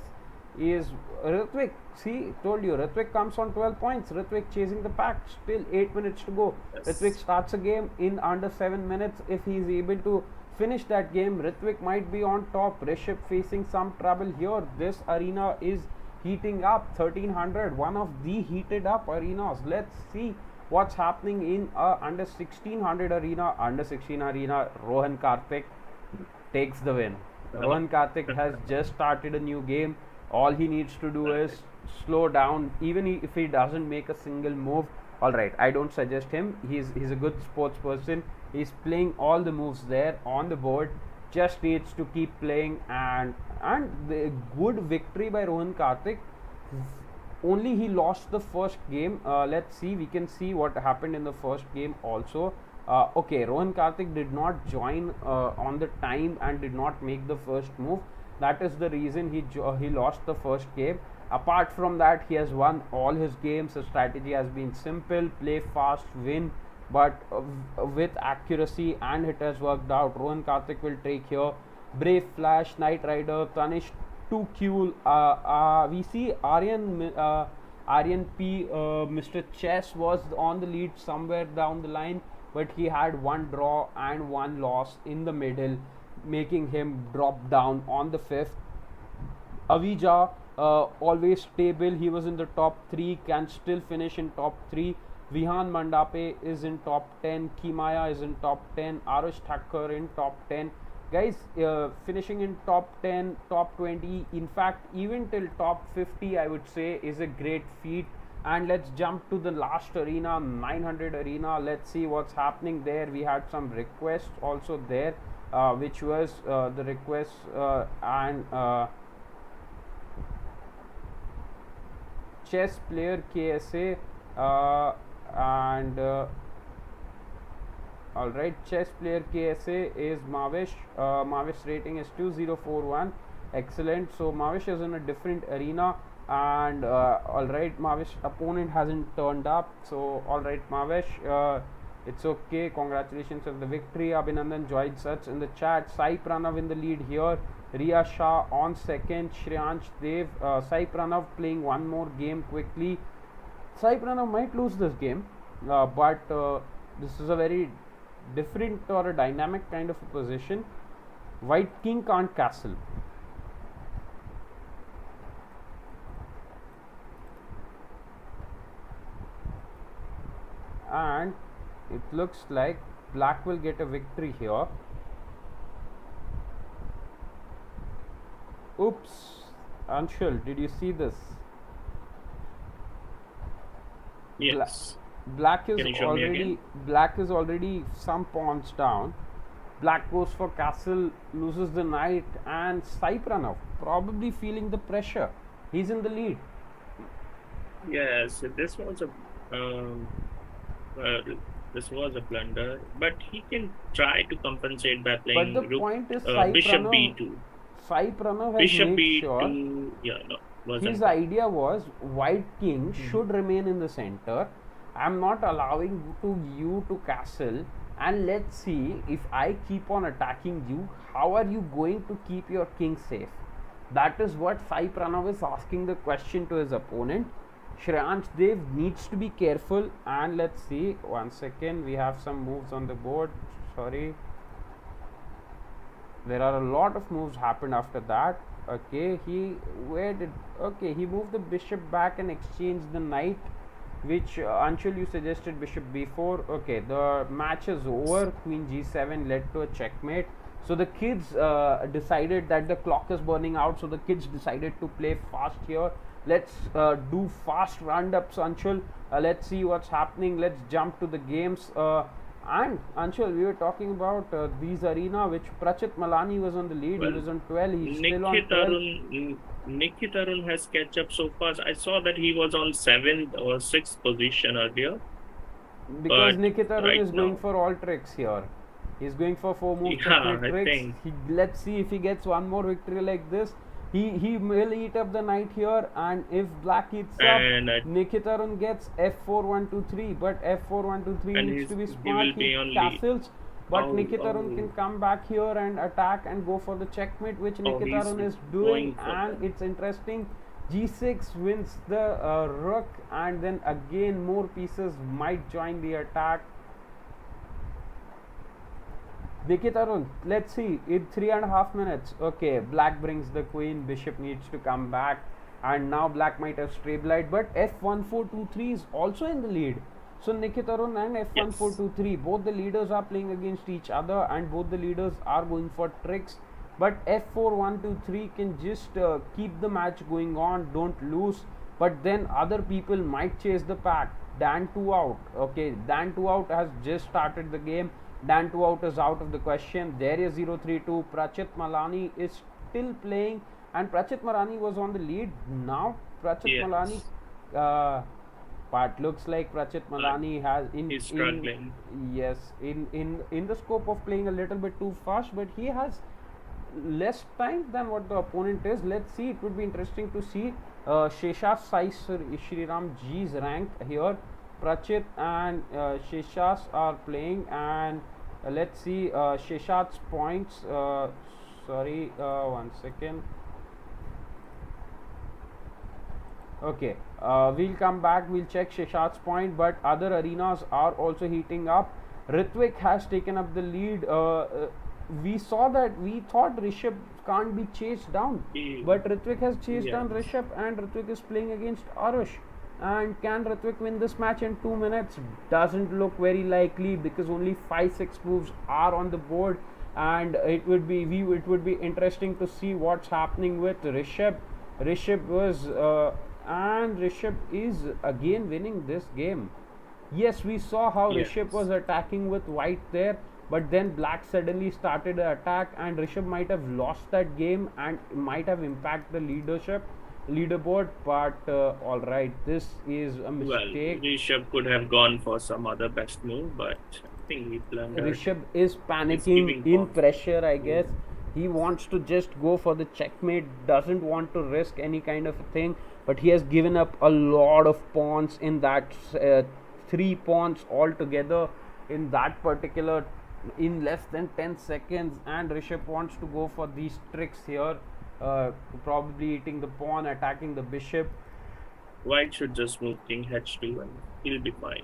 Is Ritvik. See, told you. Ritvik comes on 12 points. Ritvik chasing the pack. Still 8 minutes to go. Ritvik Yes. starts a game in under 7 minutes. If he is able to finish that game, Ritvik might be on top. Rishabh facing some trouble here. This arena is heating up. 1300, one of the heated up arenas. Let's see what's happening in under 1600 arena. Under 16 arena, Rohan Karthik takes the win. Rohan Karthik has just started a new game. All he needs to do is slow down. Even if he doesn't make a single move, all right, I don't suggest him. He's a good sports person. He's playing all the moves there on the board. Just needs to keep playing, and the good victory by Rohan Karthik. Only he lost the first game. Let's see. We can see what happened in the first game also. Okay, Rohan Karthik did not join on the time and did not make the first move. That is the reason he lost the first game. Apart from that, he has won all his games. His strategy has been simple: play fast, win, but with accuracy, and it has worked out. Rohan Karthik will take here. Brave Flash, Knight Rider, Tanish, 2 Q. We see Aryan P. Mr. Chess was on the lead somewhere down the line, but he had one draw and one loss in the middle, making him drop down on the fifth. Avija, always stable. He was in the top 3, can still finish in top 3. Vihan Mandape is in top 10. Kimaya is in top 10. Arush Thakkar in top 10. Guys, finishing in top 10, top 20, in fact, even till top 50, I would say, is a great feat. And let's jump to the last arena, 900 arena. Let's see what's happening there. We had some requests also there. which was the request and chess player KSA and alright, chess player KSA is Mavish. Mavish rating is 2041. Excellent. So Mavish is in a different arena, and alright, Mavish opponent hasn't turned up. So alright, Mavish, it's okay. Congratulations on the victory. Abhinandan joins us in the chat. Sai Pranav in the lead here. Riya Shah on second. Shreyansh Dev. Sai Pranav playing one more game quickly. Sai Pranav might lose this game, but this is a very different or a dynamic kind of a position. White king can't castle. And it looks like black will get a victory here. Oops, Anshul, did you see this? Yes. Black is already some pawns down. Black goes for castle, loses the knight, and Sai Pranav probably feeling the pressure. He's in the lead. Yes, this was a blunder, but he can try to compensate by playing But the point is, Sai bishop Pranav, b2. Sai Pranav has Bishop made b2. sure Yeah, no, wasn't. his idea was white king should remain in the center. I'm not allowing you to castle, and let's see, if I keep on attacking you, how are you going to keep your king safe? That is what Sai Pranav is asking the question to his opponent. Shreyansh Dev needs to be careful, and let's see, 1 second, we have some moves on the board. Sorry, there are a lot of moves happened after that. Okay, he moved the bishop back and exchanged the knight, which Anshul, you suggested bishop b4. Okay, the match is over. Queen g7 led to a checkmate. So the kids decided that the clock is burning out, so the kids decided to play fast here. Let's do fast roundups, Anshul. Let's see what's happening. Let's jump to the games. And Anshul, we were talking about these arena, which Prachit Malani was on the lead. He was on 12. He's still on 12. Nikit Arun has catch up so fast. I saw that he was on 7th or 6th position earlier. Because Nikit Arun is going for all tricks here. He's going for 4 moves tricks. Let's see if he gets one more victory like this. He will eat up the knight here, and if black eats up, Nikit Arun gets f4 1 2 3. But f4 1 2 3 needs to be smart. He castles. But Nikit Arun can come back here and attack and go for the checkmate, which Nikit Arun is doing. And it's interesting. G6 wins the rook, and then again more pieces might join the attack. Nikit Arun, let's see, in 3.5 minutes. Okay, black brings the queen, bishop needs to come back, and now black might have stabilized, but f1423 is also in the lead. So Nikit Arun and f1423, both the leaders are playing against each other, and both the leaders are going for tricks. But f4123 can just keep the match going on, don't lose. But then other people might chase the pack. Dan 2 out. Okay, Dan 2 out has just started the game. Dan 2 out is out of the question. There is 032. Prachit Malani is still playing, and Prachit Malani was on the lead. Now Prachit Malani, but looks like Prachit Malani has he's struggling. In the scope of playing a little bit too fast, but he has less time than what the opponent is. Let's see. It would be interesting to see Sheshas Sai Shriram G's rank here. Prachit and Sheshas are playing, and let's see Sheshat's points. 1 second. Okay, we'll come back, we'll check Sheshat's point, but other arenas are also heating up. Ritwik has taken up the lead. We thought Rishabh can't be chased down, but Ritwik has chased down Rishabh, and Ritwik is playing against Arush. And can Ritwik win this match in 2 minutes? Doesn't look very likely, because only 5-6 moves are on the board, and it would be interesting to see what's happening with Rishabh. Rishabh is again winning this game. Yes, we saw how Rishabh was attacking with white there, but then black suddenly started an attack, and Rishabh might have lost that game and might have impacted the leaderboard. But all right, this is a Well, mistake. Rishabh could have gone for some other best move, but I think he blundered. Rishabh is He's panicking giving in pawn. pressure, I guess. He wants to just go for the checkmate, doesn't want to risk any kind of a thing, but he has given up a lot of pawns in that 3 pawns altogether in that particular in less than 10 seconds. And Rishabh wants to go for these tricks here, probably eating the pawn, attacking the bishop. White should just move king h2 and he'll be fine.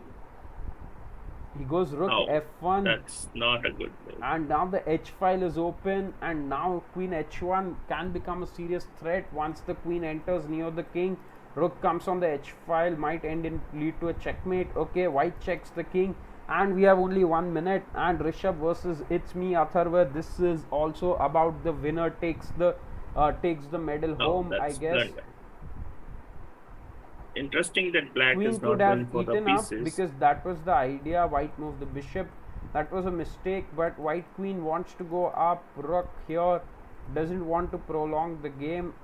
He goes rook Oh, f1. that's not a good move. And now the h file is open, and now queen h1 can become a serious threat once the queen enters near the king. Rook comes on the h file, might lead to a checkmate. Okay, white checks the king, and we have only 1 minute. And Rishabh versus it's me Atharva. This is also about the winner takes the medal home, I That's guess. blunder. Interesting that black Queen is could not have going for the eaten up pieces. because that was the idea. White moved the bishop. That was a mistake, but white queen wants to go up. Rook here doesn't want to prolong the game.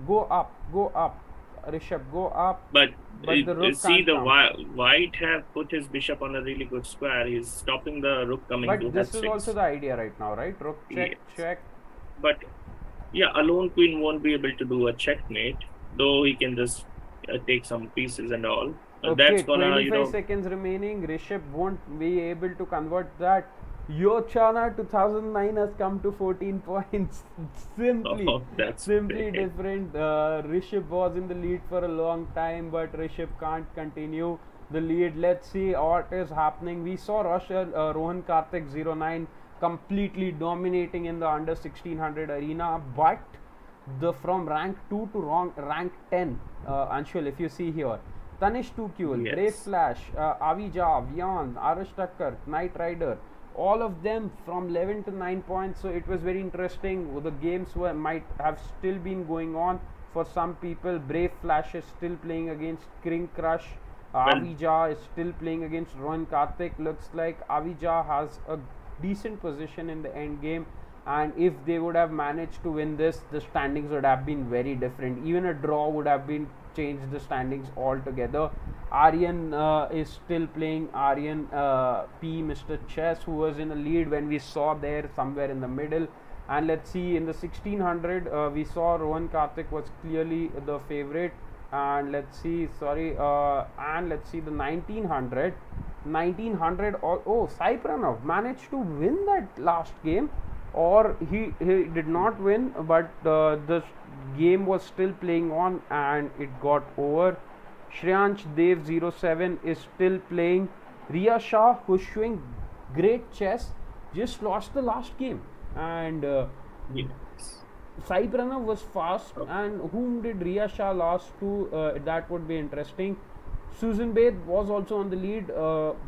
Go up, Rishabh, go up. But the rook see, can't come. white have put his bishop on a really good square. He's stopping the rook coming to But this h6. is also the idea right now, right? Rook check, Yes. check. But yeah, a lone queen won't be able to do a checkmate, though he can just take some pieces and all. Okay, That's gonna, 25 seconds remaining. Rishabh won't be able to convert that. Yochana 2009 has come to 14 points. that's Simply great. different. Rishabh was in the lead for a long time, but Rishabh can't continue the lead. Let's see what is happening. We saw Rohan Karthik 09 completely dominating in the under 1600 arena, but from rank 2 to rank 10, Anshul, if you see here, Tanish 2Q, Yes. Brave Flash, Avija, Vian, Arash Takkar, Knight Rider, all of them from 11 to 9 points. So it was very interesting. The games might have still been going on for some people. Brave Flash is still playing against King Crush. Avija is still playing against Rohan Karthik. Looks like Avija has a decent position in the end game, and if they would have managed to win this, the standings would have been very different. Even a draw would have been changed the standings altogether. Aryan is still playing. Aryan P, Mr. Chess, who was in a lead when we saw there somewhere in the middle. And let's see, in the 1600 we saw Rohan Karthik was clearly the favorite. And let's see, and let's see the 1900. Sai Pranav managed to win that last game, or he did not win, but the game was still playing on and it got over. Shreyansh Dev 07 is still playing. Riya Shah, who's showing great chess, just lost the last game. And Yes. Sai Pranav was fast, and whom did Riya Shah lose to? That would be interesting. Susan Baid was also on the lead,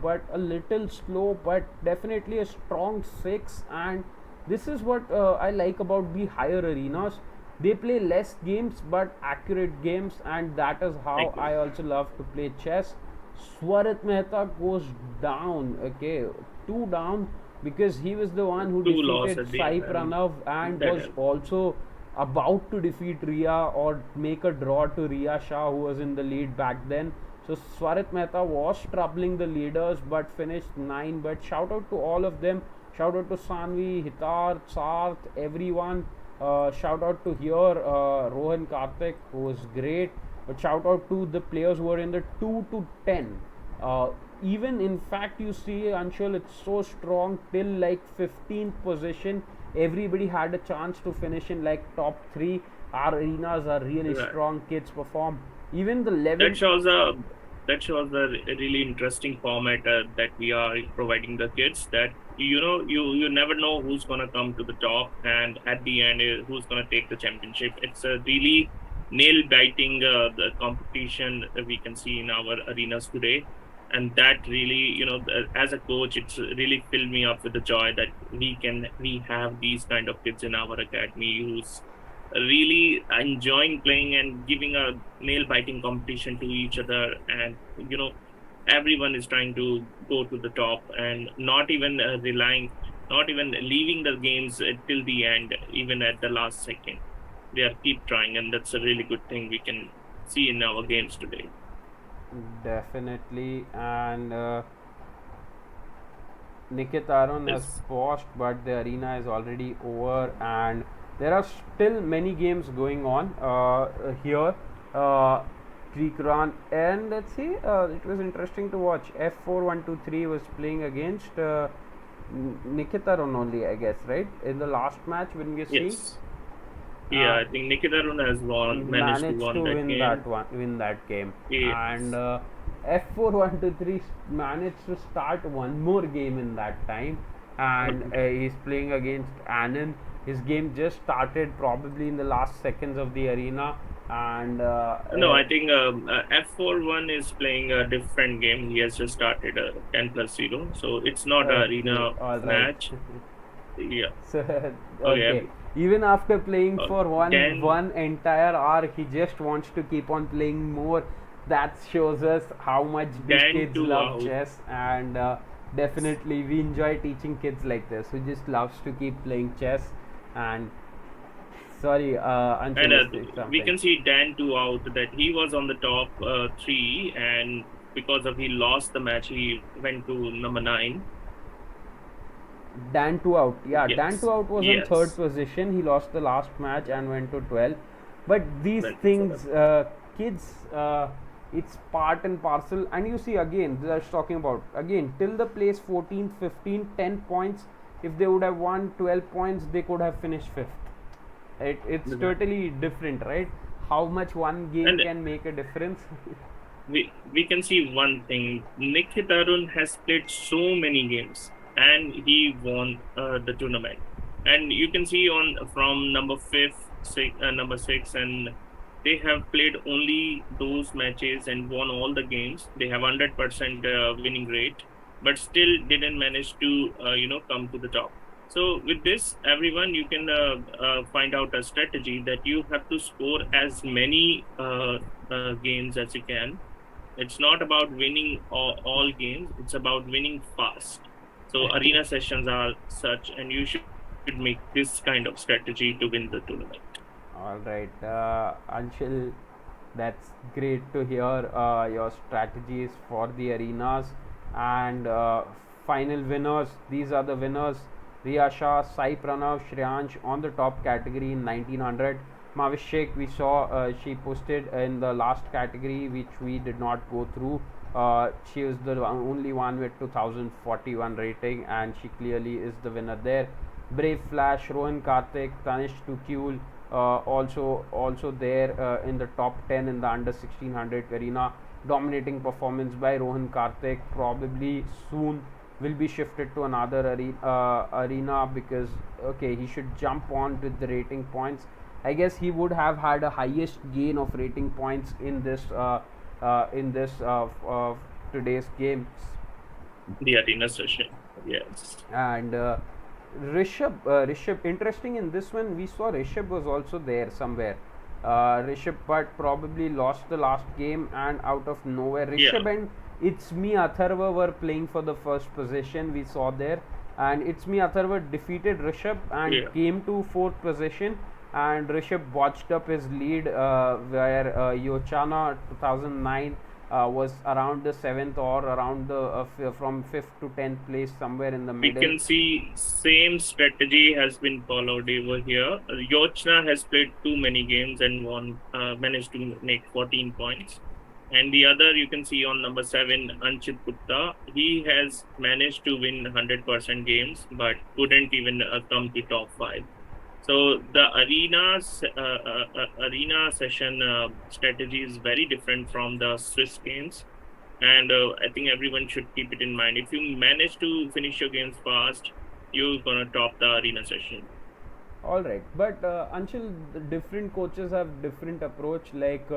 but a little slow, but definitely a strong 6. And this is what I like about the higher arenas. They play less games but accurate games, and that is how I also love to play chess. Swarit Mehta goes down, okay, 2 down, because he was the one who defeated Sai Pranav and was also about to defeat Riya or make a draw to Riya Shah, who was in the lead back then. So Swarit Mehta was troubling the leaders but finished 9. But shout out to all of them. Shout out to Sanvi, Hitar, Sarth, everyone. Shout out to here Rohan Karthik, who was great. But shout out to the players who were in the 2 to 10. Even in fact, you see, Anshul, it's so strong till like 15th position. Everybody had a chance to finish in like top 3. Our arenas are really strong. Kids perform. Even the 11th. That shows a really interesting format that we are providing the kids, that you never know who's going to come to the top, and at the end who's going to take the championship. It's a really nail biting the competition we can see in our arenas today, and that really, as a coach, it's really filled me up with the joy that we have these kind of kids in our academy who's really enjoying playing and giving a nail biting competition to each other. And everyone is trying to go to the top and not even not even leaving the games till the end, even at the last second. They are keep trying, and that's a really good thing we can see in our games today. Definitely. And Nikit Arun has Yes, paused, but the arena is already over, and there are still many games going on here. Greek run, and let's see. It was interesting to watch. F4123 was playing against Nikit Arun only, I guess, right? In the last match, when you see, yes, yeah. uh, I think Nikita Arun has managed to managed won to that game. win that game, and Yes, F4123 managed to start one more game in that time, and he's playing against Anand. His game just started probably in the last seconds of the arena, and no, I think F41 is playing a different game. He has just started a 10+0, so it's not a okay, arena all right. match. Yeah. So Okay. okay, even after playing Uh, for then one entire hour, he just wants to keep on playing more. That shows us how much these then kids two love out. chess, and definitely we enjoy teaching kids like this who just loves to keep playing chess. And sorry, And Anshul is saying we something. can see Dan two out that he was on the top three, and because of he lost the match, he went to number 9. Dan two out. Yeah, Dan two Yes, out was in third yes, position. He lost the last match and went to 12. But these went to things, 12. kids, it's part and parcel. And you see, again, that's talking about, again, till the place 14, 15, 10 points. If they would have won 12 points, they could have finished fifth. It's totally different, right? How much one game And can make a difference. we can see one thing. Nikit Arun has played so many games and he won the tournament. And you can see on from number 5, number 6, and they have played only those matches and won all the games. They have 100% winning rate, but still didn't manage to come to the top. So with this, everyone, you can find out a strategy that you have to score as many games as you can. It's not about winning all games, it's about winning fast. So arena sessions are such, and you should make this kind of strategy to win the tournament. All right, Anshul, that's great to hear your strategies for the arenas and final winners. These are the winners: Riya Shah, Sai Pranav, Shreyansh on the top category in 1900. Mavish Sheikh, we saw she posted in the last category, which we did not go through. She is the only one with 2041 rating, and she clearly is the winner there. Brave Flash, Rohan Karthik, Tanish Tukul, also there in the top 10 in the under 1600 arena. Dominating performance by Rohan Karthik. Probably soon will be shifted to another arena because okay, he should jump on with the rating points. I guess he would have had a highest gain of rating points in this today's game. The arena session, yes. And Rishabh, interesting in this one, we saw Rishabh was also there somewhere. Rishabh, but probably lost the last game and out of nowhere. Yeah, Rishabh and It's Me Atharva were playing for the first position. We saw there, and It's Me Atharva defeated Rishabh and yeah. came to fourth position. And Rishabh botched up his lead, where Yochana 2009 was around the seventh or around the from fifth to 10th place, somewhere in the We middle. can see same strategy has been followed over here. Yochna has played too many games and won, managed to make 14 points. And the other you can see on number 7, Anchit Gupta. He has managed to win 100% games, but couldn't even come to top 5. So the arena session strategy is very different from the Swiss games, and I think everyone should keep it in mind. If you manage to finish your games fast, you're gonna top the arena session. All right, but Anshul, the different coaches have different approach. Like,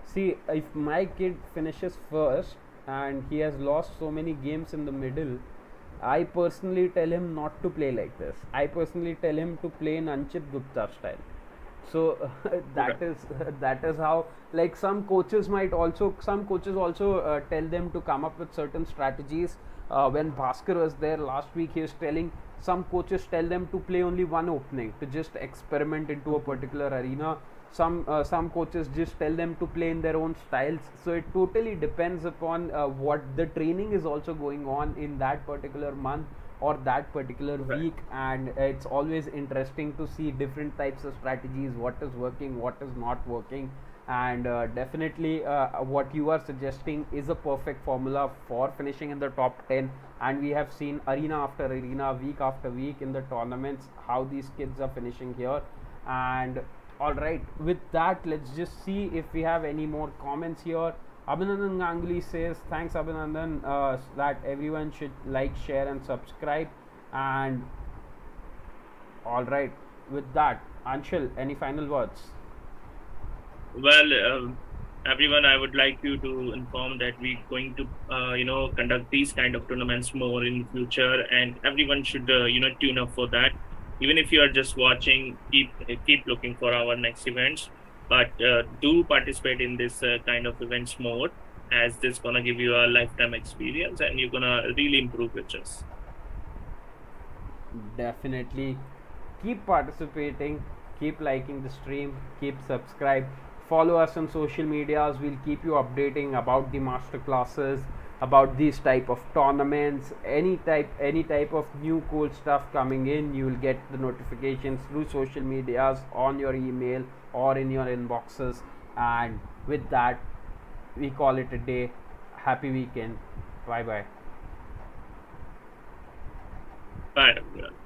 see, if my kid finishes first and he has lost so many games in the middle, I personally tell him not to play like this. I personally tell him to play in Anchit Gupta style. So that is that is how, like, some coaches also tell them to come up with certain strategies. When Bhaskar was there last week, he was telling some coaches tell them to play only one opening to just experiment into a particular arena. Some coaches just tell them to play in their own styles. So it totally depends upon what the training is also going on in that particular month or that particular Right. week. And it's always interesting to see different types of strategies, what is working, what is not working. And definitely what you are suggesting is a perfect formula for finishing in the top 10. And we have seen arena after arena, week after week in the tournaments, how these kids are finishing here. And all right, with that, let's just see if we have any more comments here. Abhinandan Ganguly says, thanks Abhinandan, that everyone should like, share, and subscribe. And all right, with that, Anshul, any final words? Well, everyone, I would like you to inform that we're going to, conduct these kind of tournaments more in future, and everyone should, tune up for that. Even if you are just watching, keep looking for our next events, but do participate in this kind of events more, as this gonna give you a lifetime experience, and you're gonna really improve your chess. Definitely keep participating, keep liking the stream, keep subscribe, follow us on social medias. We'll keep you updating about the master classes, about these type of tournaments, any type of new cool stuff coming in. You will get the notifications through social medias, on your email, or in your inboxes. And with that, we call it a day. Happy weekend. Bye bye. Bye, everyone.